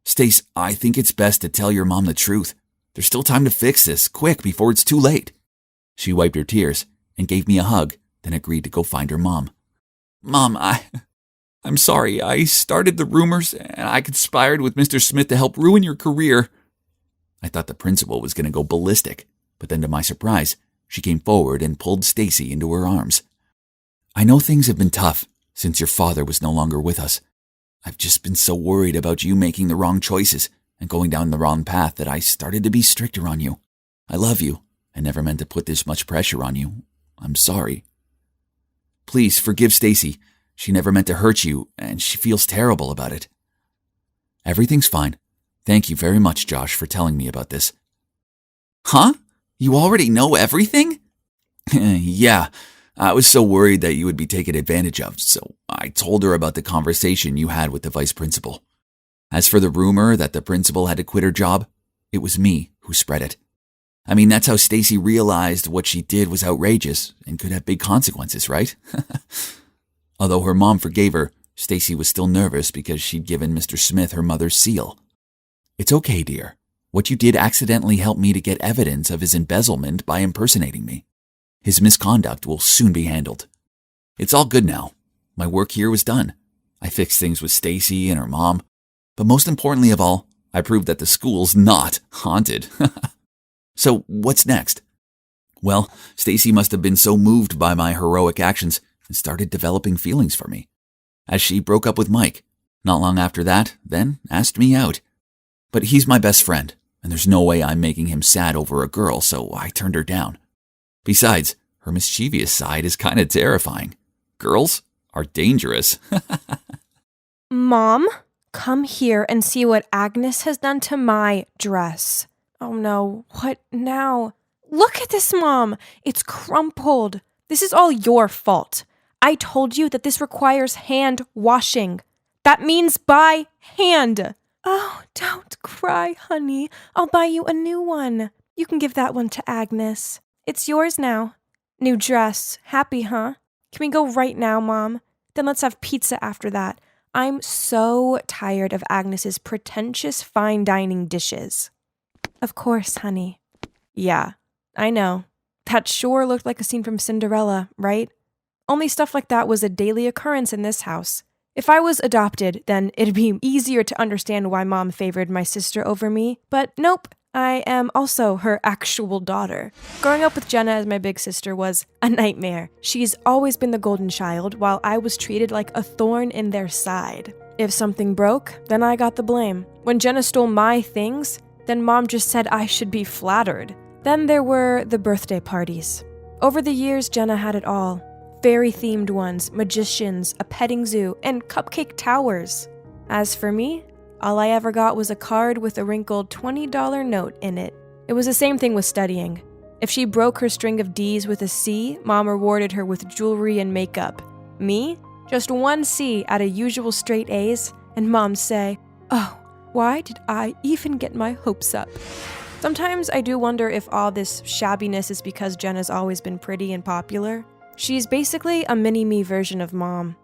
Stace, I think it's best to tell your mom the truth. There's still time to fix this, quick, before it's too late. She wiped her tears and gave me a hug, then agreed to go find her mom. Mom, I'm sorry. I started the rumors and I conspired with Mr. Smith to help ruin your career. I thought the principal was going to go ballistic, but then to my surprise, she came forward and pulled Stacy into her arms. I know things have been tough since your father was no longer with us. I've just been so worried about you making the wrong choices and going down the wrong path that I started to be stricter on you. I love you and never meant to put this much pressure on you. I'm sorry. Please forgive Stacy. She never meant to hurt you, and she feels terrible about it. Everything's fine. Thank you very much, Josh, for telling me about this. Huh? You already know everything? Yeah. I was so worried that you would be taken advantage of, so I told her about the conversation you had with the vice principal. As for the rumor that the principal had to quit her job, it was me who spread it. I mean, that's how Stacy realized what she did was outrageous and could have big consequences, right? Although her mom forgave her, Stacy was still nervous because she'd given Mr. Smith her mother's seal. It's okay, dear. What you did accidentally helped me to get evidence of his embezzlement by impersonating me. His misconduct will soon be handled. It's all good now. My work here was done. I fixed things with Stacy and her mom. But most importantly of all, I proved that the school's not haunted. So what's next? Well, Stacy must have been so moved by my heroic actions and started developing feelings for me. As she broke up with Mike, not long after that, then asked me out. But he's my best friend, and there's no way I'm making him sad over a girl, so I turned her down. Besides, her mischievous side is kind of terrifying. Girls are dangerous. Mom, come here and see what Agnes has done to my dress. Oh no, what now? Look at this, Mom. It's crumpled. This is all your fault. I told you that this requires hand washing. That means by hand. Oh, don't cry, honey. I'll buy you a new one. You can give that one to Agnes. It's yours now. New dress. Happy, huh? Can we go right now, Mom? Then let's have pizza after that. I'm so tired of Agnes's pretentious fine dining dishes. Of course, honey. Yeah, I know. That sure looked like a scene from Cinderella, right? Only stuff like that was a daily occurrence in this house. If I was adopted, then it'd be easier to understand why Mom favored my sister over me, but nope. I am also her actual daughter. Growing up with Jenna as my big sister was a nightmare. She's always been the golden child, while I was treated like a thorn in their side. If something broke, then I got the blame. When Jenna stole my things, then Mom just said I should be flattered. Then there were the birthday parties. Over the years, Jenna had it all. Fairy-themed ones, magicians, a petting zoo, and cupcake towers. As for me, all I ever got was a card with a wrinkled $20 note in it. It was the same thing with studying. If she broke her string of D's with a C, Mom rewarded her with jewelry and makeup. Me? Just one C out of usual straight A's, and Mom'd say, "Oh, why did I even get my hopes up?" Sometimes I do wonder if all this shabbiness is because Jenna's always been pretty and popular. She's basically a mini-me version of Mom,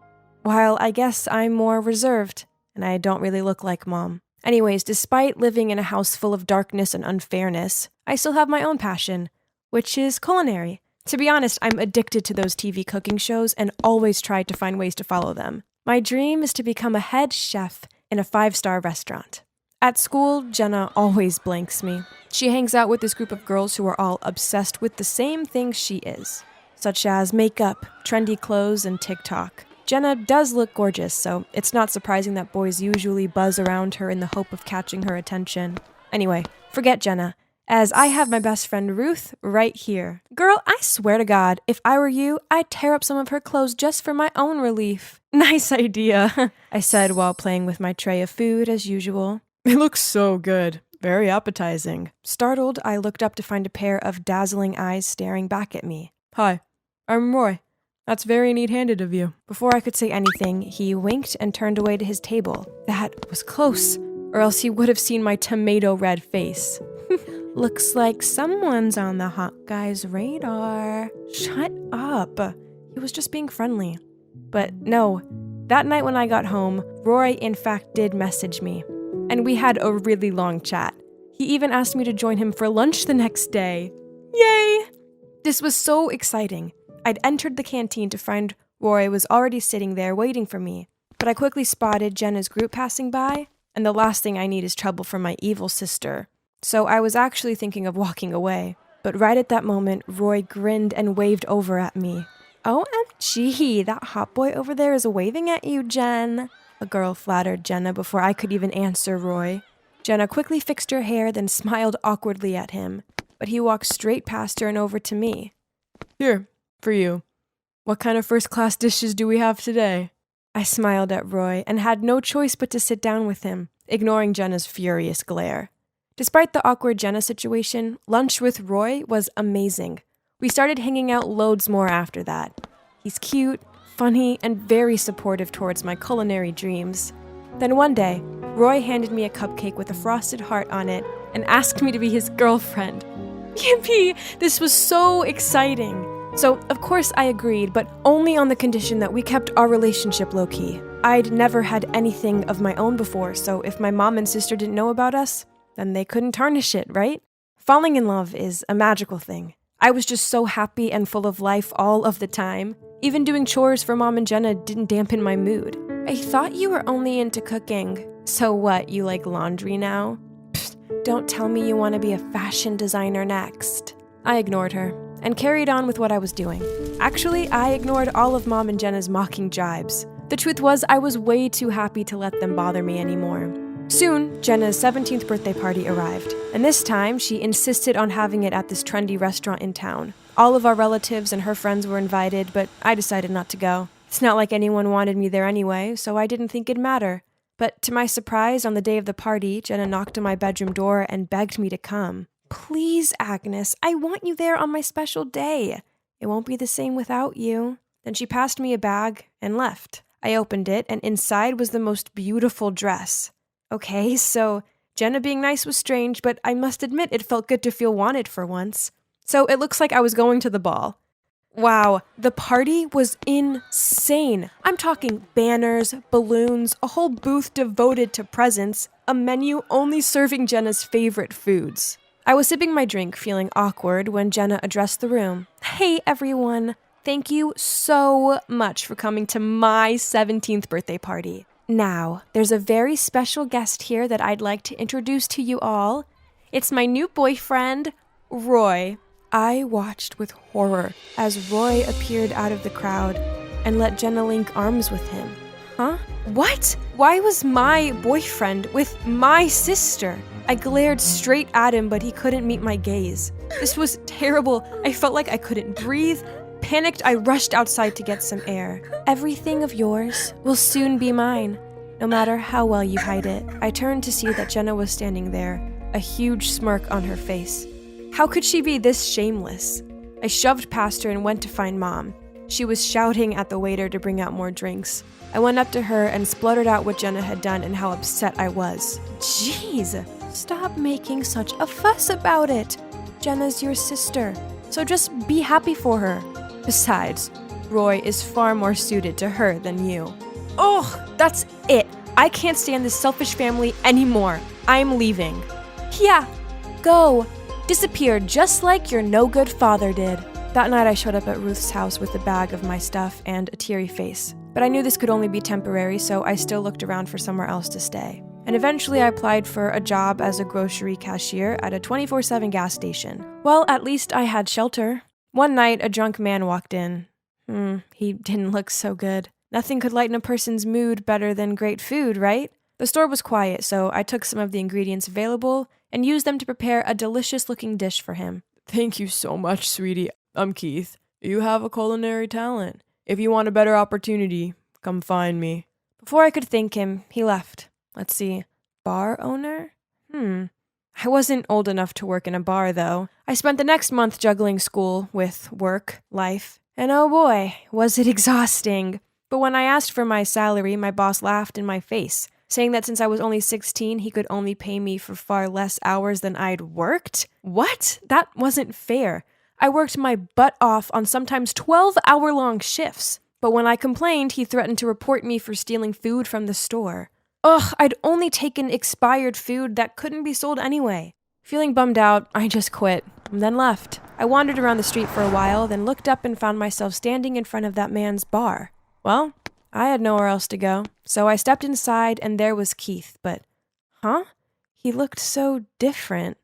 while I guess I'm more reserved. And I don't really look like Mom. Anyways, despite living in a house full of darkness and unfairness, I still have my own passion, which is culinary. To be honest, I'm addicted to those TV cooking shows and always try to find ways to follow them. My dream is to become a head chef in a 5-star restaurant. At school, Jenna always blanks me. She hangs out with this group of girls who are all obsessed with the same things she is, such as makeup, trendy clothes, and TikTok. Jenna does look gorgeous, so it's not surprising that boys usually buzz around her in the hope of catching her attention. Anyway, forget Jenna, as I have my best friend Ruth right here. Girl, I swear to God, if I were you, I'd tear up some of her clothes just for my own relief. Nice idea, I said while playing with my tray of food as usual. It looks so good. Very appetizing. Startled, I looked up to find a pair of dazzling eyes staring back at me. Hi, I'm Roy. That's very neat-handed of you. Before I could say anything, he winked and turned away to his table. That was close, or else he would have seen my tomato-red face. Looks like someone's on the hot guy's radar. Shut up. He was just being friendly. But no, that night when I got home, Roy in fact did message me. And we had a really long chat. He even asked me to join him for lunch the next day. Yay! This was so exciting. I'd entered the canteen to find Roy was already sitting there waiting for me. But I quickly spotted Jenna's group passing by, and the last thing I need is trouble from my evil sister. So I was actually thinking of walking away. But right at that moment, Roy grinned and waved over at me. OMG, that hot boy over there is waving at you, Jen. A girl flattered Jenna before I could even answer Roy. Jenna quickly fixed her hair, then smiled awkwardly at him. But he walked straight past her and over to me. Here, for you. What kind of first-class dishes do we have today? I smiled at Roy and had no choice but to sit down with him, ignoring Jenna's furious glare. Despite the awkward Jenna situation, lunch with Roy was amazing. We started hanging out loads more after that. He's cute, funny, and very supportive towards my culinary dreams. Then one day, Roy handed me a cupcake with a frosted heart on it and asked me to be his girlfriend. Yippee! This was so exciting! So, of course I agreed, but only on the condition that we kept our relationship low-key. I'd never had anything of my own before, so if my mom and sister didn't know about us, then they couldn't tarnish it, right? Falling in love is a magical thing. I was just so happy and full of life all of the time. Even doing chores for Mom and Jenna didn't dampen my mood. I thought you were only into cooking. So what, you like laundry now? Pfft, don't tell me you want to be a fashion designer next. I ignored her and carried on with what I was doing. Actually, I ignored all of Mom and Jenna's mocking jibes. The truth was, I was way too happy to let them bother me anymore. Soon, Jenna's 17th birthday party arrived, and this time she insisted on having it at this trendy restaurant in town. All of our relatives and her friends were invited, but I decided not to go. It's not like anyone wanted me there anyway, so I didn't think it'd matter. But to my surprise, on the day of the party, Jenna knocked on my bedroom door and begged me to come. Please, Agnes, I want you there on my special day. It won't be the same without you. Then she passed me a bag and left. I opened it, and inside was the most beautiful dress. Okay, so Jenna being nice was strange, but I must admit it felt good to feel wanted for once. So it looks like I was going to the ball. Wow, the party was insane. I'm talking banners, balloons, a whole booth devoted to presents, a menu only serving Jenna's favorite foods. I was sipping my drink, feeling awkward, when Jenna addressed the room. Hey, everyone. Thank you so much for coming to my 17th birthday party. Now, there's a very special guest here that I'd like to introduce to you all. It's my new boyfriend, Roy. I watched with horror as Roy appeared out of the crowd and let Jenna link arms with him. Huh? What? Why was my boyfriend with my sister? I glared straight at him, but he couldn't meet my gaze. This was terrible. I felt like I couldn't breathe. Panicked, I rushed outside to get some air. Everything of yours will soon be mine, no matter how well you hide it. I turned to see that Jenna was standing there, a huge smirk on her face. How could she be this shameless? I shoved past her and went to find Mom. She was shouting at the waiter to bring out more drinks. I went up to her and spluttered out what Jenna had done and how upset I was. Jeez, stop making such a fuss about it. Jenna's your sister, so just be happy for her. Besides, Roy is far more suited to her than you. Ugh, that's it. I can't stand this selfish family anymore. I'm leaving. Yeah, go. Disappear just like your no-good father did. That night I showed up at Ruth's house with a bag of my stuff and a teary face. But I knew this could only be temporary, so I still looked around for somewhere else to stay. And eventually I applied for a job as a grocery cashier at a 24/7 gas station. Well, at least I had shelter. One night, a drunk man walked in. He didn't look so good. Nothing could lighten a person's mood better than great food, right? The store was quiet, so I took some of the ingredients available and used them to prepare a delicious-looking dish for him. Thank you so much, sweetie. I'm Keith. You have a culinary talent. If you want a better opportunity, come find me. Before I could thank him, he left. Let's see. Bar owner? I wasn't old enough to work in a bar, though. I spent the next month juggling school with work, life, And oh boy, was it exhausting. But when I asked for my salary, my boss laughed in my face, saying that since I was only 16, he could only pay me for far less hours than I'd worked? What? That wasn't fair. I worked my butt off on sometimes 12-hour-long shifts. But when I complained, he threatened to report me for stealing food from the store. Ugh, I'd only taken expired food that couldn't be sold anyway. Feeling bummed out, I just quit, and then left. I wandered around the street for a while, then looked up and found myself standing in front of that man's bar. Well, I had nowhere else to go, so I stepped inside and there was Keith, but, he looked so different.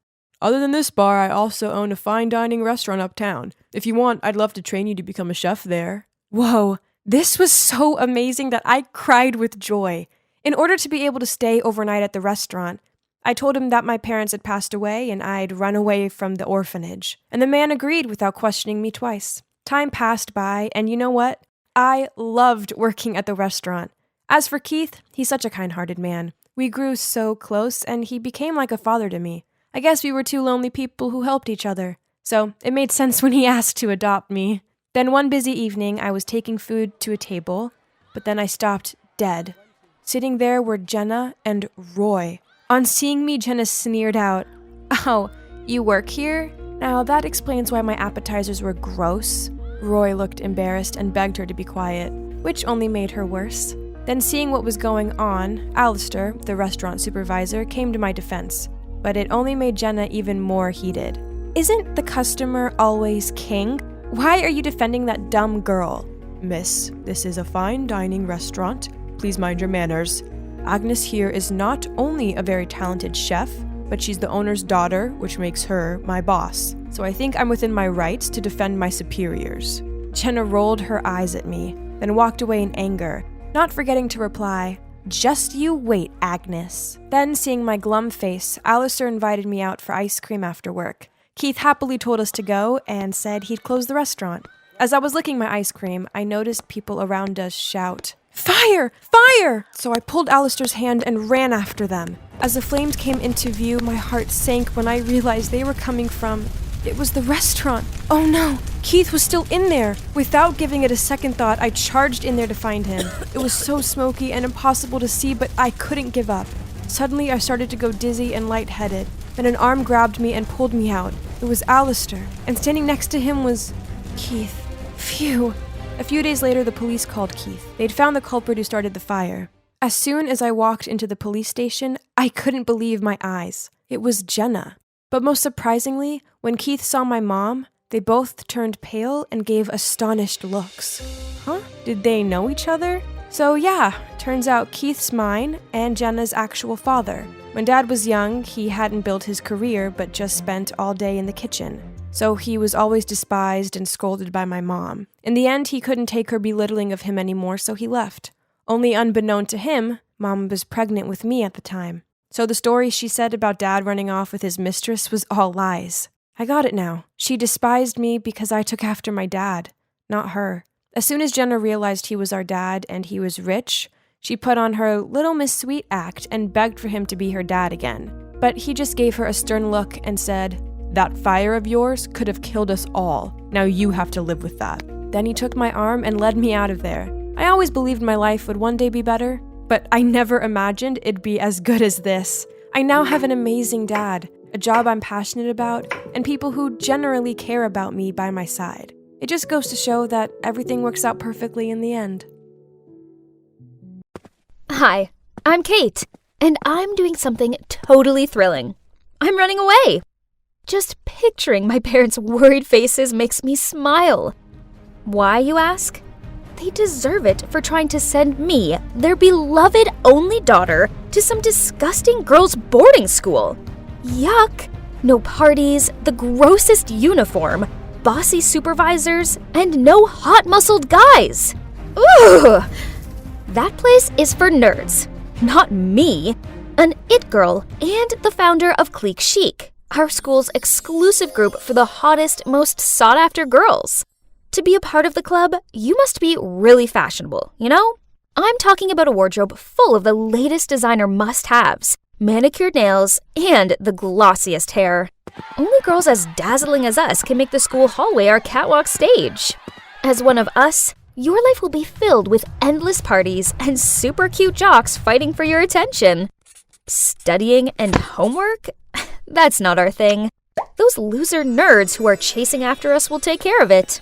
Other than this bar, I also own a fine dining restaurant uptown. If you want, I'd love to train you to become a chef there. Whoa, this was so amazing that I cried with joy. In order to be able to stay overnight at the restaurant, I told him that my parents had passed away and I'd run away from the orphanage. And the man agreed without questioning me twice. Time passed by, and you know what? I loved working at the restaurant. As for Keith, he's such a kind-hearted man. We grew so close, and he became like a father to me. I guess we were two lonely people who helped each other. So it made sense when he asked to adopt me. Then one busy evening, I was taking food to a table, but then I stopped dead. Sitting there were Jenna and Roy. On seeing me, Jenna sneered out, "Oh, you work here? Now that explains why my appetizers were gross." Roy looked embarrassed and begged her to be quiet, which only made her worse. Then seeing what was going on, Alistair, the restaurant supervisor, came to my defense, but it only made Jenna even more heated. "Isn't the customer always king? Why are you defending that dumb girl?" "Miss, this is a fine dining restaurant. Please mind your manners. Agnes here is not only a very talented chef, but she's the owner's daughter, which makes her my boss. So I think I'm within my rights to defend my superiors." Jenna rolled her eyes at me, then walked away in anger, not forgetting to reply, "Just you wait, Agnes." Then, seeing my glum face, Alistair invited me out for ice cream after work. Keith happily told us to go and said he'd close the restaurant. As I was licking my ice cream, I noticed people around us shout, "Fire! Fire!" So I pulled Alistair's hand and ran after them. As the flames came into view, my heart sank when I realized they were coming from... It was the restaurant. Oh no! Keith was still in there! Without giving it a second thought, I charged in there to find him. It was so smoky and impossible to see, but I couldn't give up. Suddenly, I started to go dizzy and lightheaded. Then an arm grabbed me and pulled me out. It was Alistair, and standing next to him was... Keith. Phew. A few days later, the police called Keith. They'd found the culprit who started the fire. As soon as I walked into the police station, I couldn't believe my eyes. It was Jenna. But most surprisingly, when Keith saw my mom, they both turned pale and gave astonished looks. Huh? Did they know each other? So yeah, turns out Keith's mine and Jenna's actual father. When Dad was young, he hadn't built his career but just spent all day in the kitchen. So he was always despised and scolded by my mom. In the end, he couldn't take her belittling of him anymore, so he left. Only unbeknown to him, Mom was pregnant with me at the time. So the story she said about Dad running off with his mistress was all lies. I got it now. She despised me because I took after my dad, not her. As soon as Jenna realized he was our dad and he was rich, she put on her Little Miss Sweet act and begged for him to be her dad again. But he just gave her a stern look and said, "That fire of yours could have killed us all. Now you have to live with that." Then he took my arm and led me out of there. I always believed my life would one day be better, but I never imagined it'd be as good as this. I now have an amazing dad, a job I'm passionate about, and people who generally care about me by my side. It just goes to show that everything works out perfectly in the end. Hi, I'm Kate, and I'm doing something totally thrilling. I'm running away. Just picturing my parents' worried faces makes me smile. Why, you ask? They deserve it for trying to send me, their beloved only daughter, to some disgusting girls' boarding school. Yuck! No parties, the grossest uniform, bossy supervisors, and no hot-muscled guys. Ooh! That place is for nerds, not me. An it girl and the founder of Clique Chic, our school's exclusive group for the hottest, most sought-after girls. To be a part of the club, you must be really fashionable, you know? I'm talking about a wardrobe full of the latest designer must-haves, manicured nails, and the glossiest hair. Only girls as dazzling as us can make the school hallway our catwalk stage. As one of us, your life will be filled with endless parties and super cute jocks fighting for your attention. Studying and homework? That's not our thing. Those loser nerds who are chasing after us will take care of it.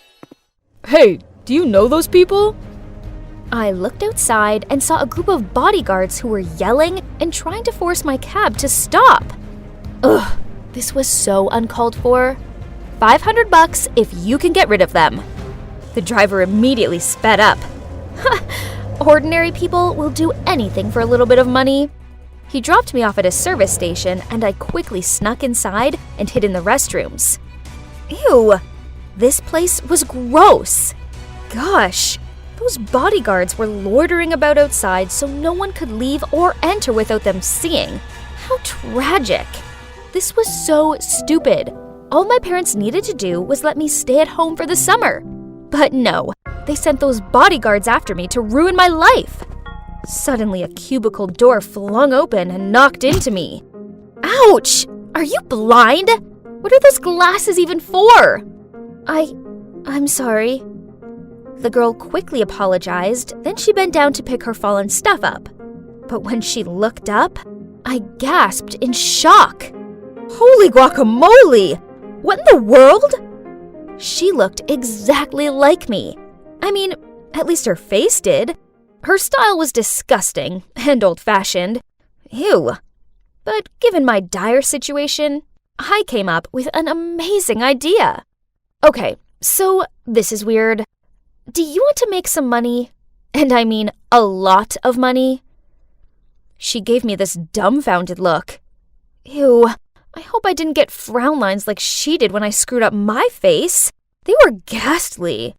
Hey, do you know those people? I looked outside and saw a group of bodyguards who were yelling and trying to force my cab to stop. Ugh, this was so uncalled for. $500 if you can get rid of them. The driver immediately sped up. Ordinary people will do anything for a little bit of money. He dropped me off at a service station, and I quickly snuck inside and hid in the restrooms. Ew, this place was gross. Gosh, those bodyguards were loitering about outside so no one could leave or enter without them seeing. How tragic. This was so stupid. All my parents needed to do was let me stay at home for the summer. But no, they sent those bodyguards after me to ruin my life. Suddenly, a cubicle door flung open and knocked into me. Ouch! Are you blind? What are those glasses even for? I'm sorry. The girl quickly apologized, then she bent down to pick her fallen stuff up. But when she looked up, I gasped in shock. Holy guacamole! What in the world? She looked exactly like me. I mean, at least her face did. Her style was disgusting and old-fashioned. Ew. But given my dire situation, I came up with an amazing idea. Okay, so this is weird. Do you want to make some money? And I mean a lot of money? She gave me this dumbfounded look. Ew, I hope I didn't get frown lines like she did when I screwed up my face. They were ghastly.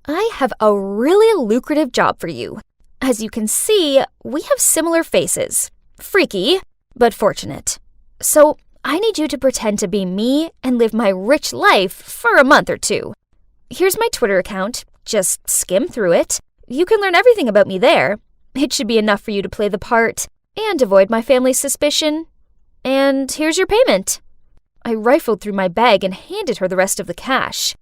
I have a really lucrative job for you. As you can see, we have similar faces. Freaky, but fortunate. So I need you to pretend to be me and live my rich life for a month or two. Here's my Twitter account. Just skim through it. You can learn everything about me there. It should be enough for you to play the part and avoid my family's suspicion. And here's your payment. I rifled through my bag and handed her the rest of the cash.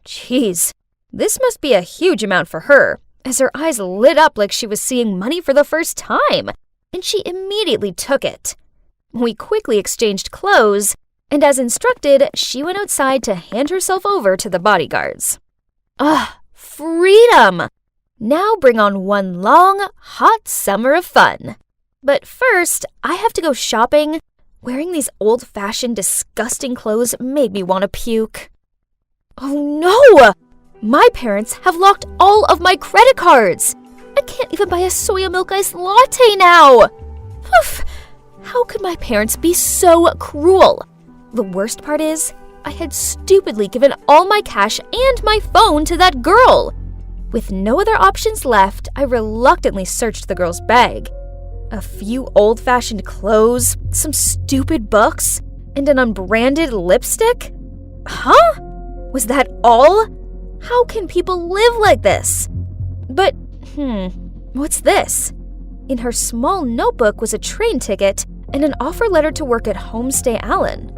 Jeez, this must be a huge amount for her, as her eyes lit up like she was seeing money for the first time, and she immediately took it. We quickly exchanged clothes, and as instructed, she went outside to hand herself over to the bodyguards. Freedom! Now bring on one long, hot summer of fun. But first, I have to go shopping. Wearing these old-fashioned, disgusting clothes made me want to puke. Oh no! My parents have locked all of my credit cards! I can't even buy a soya milk iced latte now! Oof! How could my parents be so cruel? The worst part is, I had stupidly given all my cash and my phone to that girl. With no other options left, I reluctantly searched the girl's bag. A few old-fashioned clothes, some stupid books, and an unbranded lipstick? Huh? Was that all? How can people live like this? But, what's this? In her small notebook was a train ticket and an offer letter to work at Homestay Allen.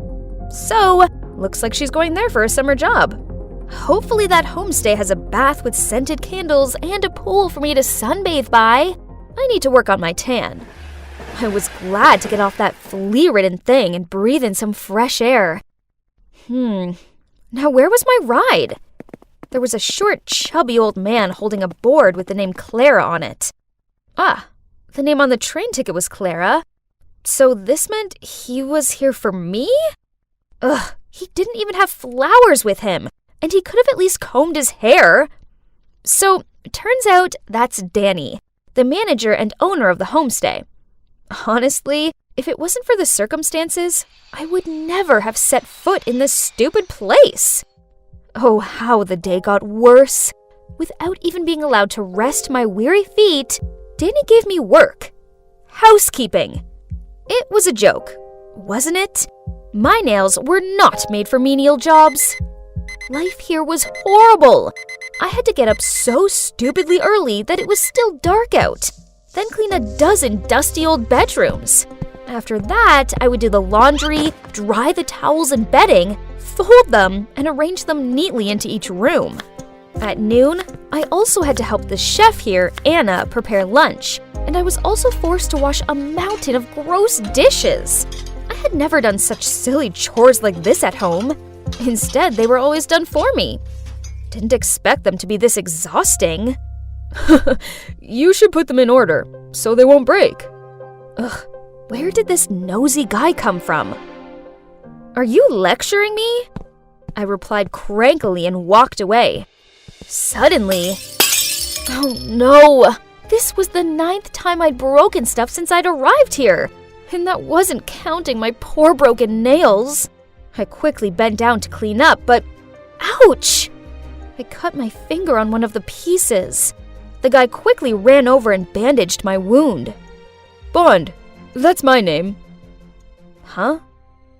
So, looks like she's going there for a summer job. Hopefully that homestay has a bath with scented candles and a pool for me to sunbathe by. I need to work on my tan. I was glad to get off that flea-ridden thing and breathe in some fresh air. Now where was my ride? There was a short, chubby old man holding a board with the name Clara on it. The name on the train ticket was Clara. So this meant he was here for me? He didn't even have flowers with him, and he could have at least combed his hair. So, turns out that's Danny, the manager and owner of the homestay. Honestly, if it wasn't for the circumstances, I would never have set foot in this stupid place. Oh, how the day got worse. Without even being allowed to rest my weary feet, Danny gave me work. Housekeeping. It was a joke, wasn't it? My nails were not made for menial jobs. Life here was horrible. I had to get up so stupidly early that it was still dark out, then clean a dozen dusty old bedrooms. After that, I would do the laundry, dry the towels and bedding, fold them, and arrange them neatly into each room. At noon, I also had to help the chef here, Anna, prepare lunch, and I was also forced to wash a mountain of gross dishes. I had never done such silly chores like this at home. Instead, they were always done for me. Didn't expect them to be this exhausting. You should put them in order, so they won't break. Ugh, where did this nosy guy come from? Are you lecturing me? I replied crankily and walked away. Suddenly, oh no! This was the 9th time I'd broken stuff since I'd arrived here, and that wasn't counting my poor broken nails. I quickly bent down to clean up, but ouch! I cut my finger on one of the pieces. The guy quickly ran over and bandaged my wound. Bond, that's my name. Huh?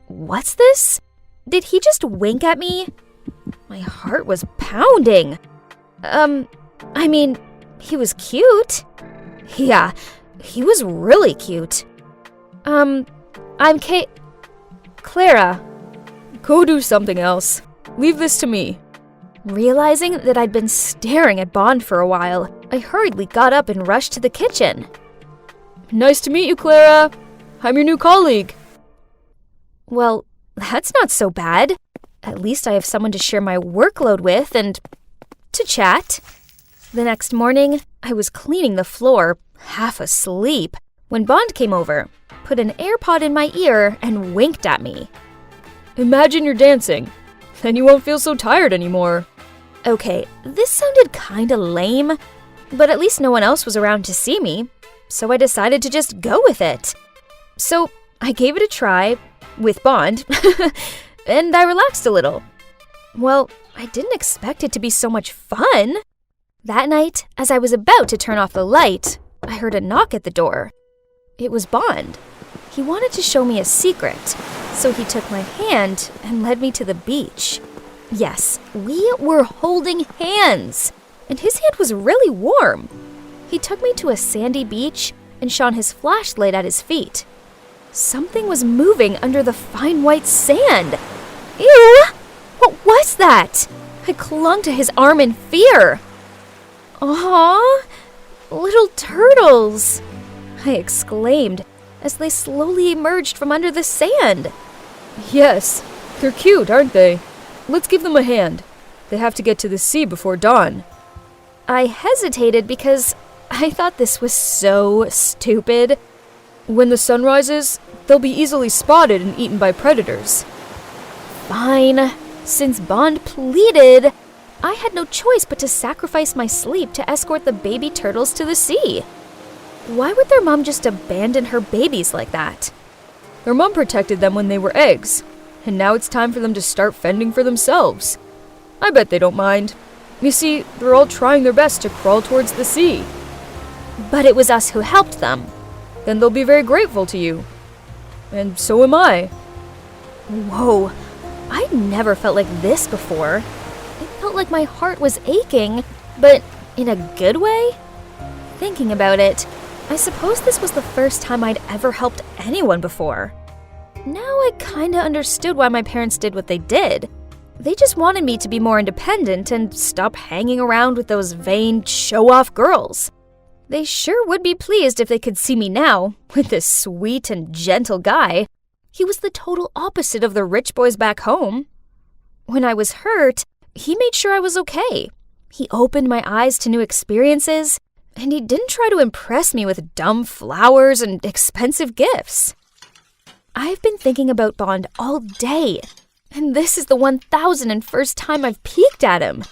What's this? Did he just wink at me? My heart was pounding. I mean, he was cute. Yeah, he was really cute. I'm Clara. Go do something else. Leave this to me. Realizing that I'd been staring at Bond for a while, I hurriedly got up and rushed to the kitchen. Nice to meet you, Clara. I'm your new colleague. Well, that's not so bad. At least I have someone to share my workload with and to chat. The next morning, I was cleaning the floor, half asleep, when Bond came over, put an AirPod in my ear, and winked at me. Imagine you're dancing. Then you won't feel so tired anymore. Okay, this sounded kinda lame, but at least no one else was around to see me, so I decided to just go with it. So I gave it a try, with Bond, and I relaxed a little. Well, I didn't expect it to be so much fun. That night, as I was about to turn off the light, I heard a knock at the door. It was Bond. He wanted to show me a secret, so he took my hand and led me to the beach. Yes, we were holding hands, and his hand was really warm. He took me to a sandy beach and shone his flashlight at his feet. Something was moving under the fine white sand. Ew! What was that? I clung to his arm in fear. Aw, little turtles, I exclaimed as they slowly emerged from under the sand. Yes, they're cute, aren't they? Let's give them a hand. They have to get to the sea before dawn. I hesitated because I thought this was so stupid. When the sun rises, they'll be easily spotted and eaten by predators. Fine. Since Bond pleaded, I had no choice but to sacrifice my sleep to escort the baby turtles to the sea. Why would their mom just abandon her babies like that? Their mom protected them when they were eggs, and now it's time for them to start fending for themselves. I bet they don't mind. You see, they're all trying their best to crawl towards the sea. But it was us who helped them. Then they'll be very grateful to you. And so am I. Whoa, I'd never felt like this before. It felt like my heart was aching, but in a good way? Thinking about it, I suppose this was the first time I'd ever helped anyone before. Now I kinda understood why my parents did what they did. They just wanted me to be more independent and stop hanging around with those vain, show-off girls. They sure would be pleased if they could see me now, with this sweet and gentle guy. He was the total opposite of the rich boys back home. When I was hurt, he made sure I was okay. He opened my eyes to new experiences, and he didn't try to impress me with dumb flowers and expensive gifts. I've been thinking about Bond all day, and this is the 1001st time I've peeked at him.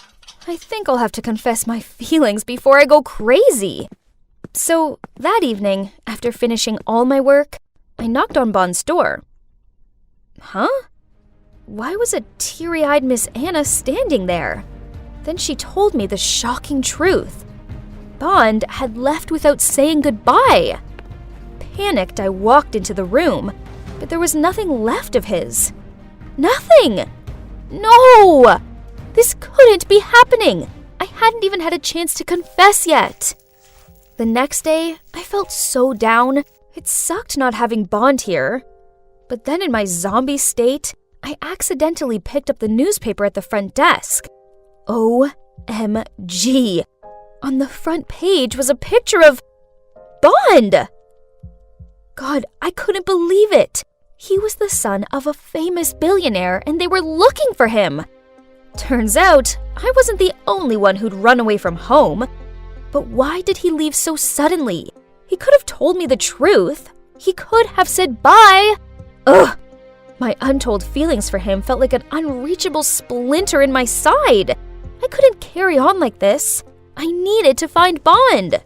I think I'll have to confess my feelings before I go crazy. So, that evening, after finishing all my work, I knocked on Bond's door. Huh? Why was a teary-eyed Miss Anna standing there? Then she told me the shocking truth. Bond had left without saying goodbye. Panicked, I walked into the room, but there was nothing left of his. Nothing! No! This couldn't be happening! I hadn't even had a chance to confess yet. The next day, I felt so down. It sucked not having Bond here. But then in my zombie state, I accidentally picked up the newspaper at the front desk. Oh OMG! On the front page was a picture of Bond! God, I couldn't believe it! He was the son of a famous billionaire and they were looking for him! Turns out, I wasn't the only one who'd run away from home. But why did he leave so suddenly? He could have told me the truth. He could have said bye. Ugh! My untold feelings for him felt like an unreachable splinter in my side. I couldn't carry on like this. I needed to find Bond.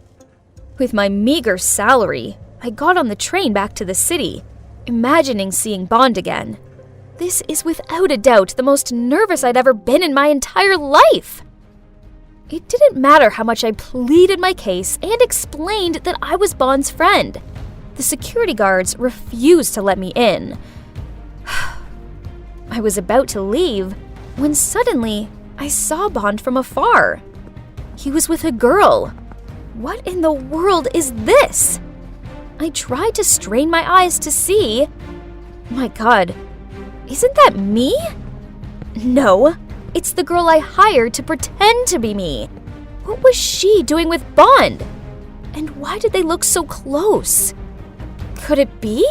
With my meager salary, I got on the train back to the city, imagining seeing Bond again. This is without a doubt the most nervous I'd ever been in my entire life. It didn't matter how much I pleaded my case and explained that I was Bond's friend. The security guards refused to let me in. I was about to leave when suddenly I saw Bond from afar. He was with a girl. What in the world is this? I tried to strain my eyes to see. My God, isn't that me? No, it's the girl I hired to pretend to be me. What was she doing with Bond? And why did they look so close? Could it be?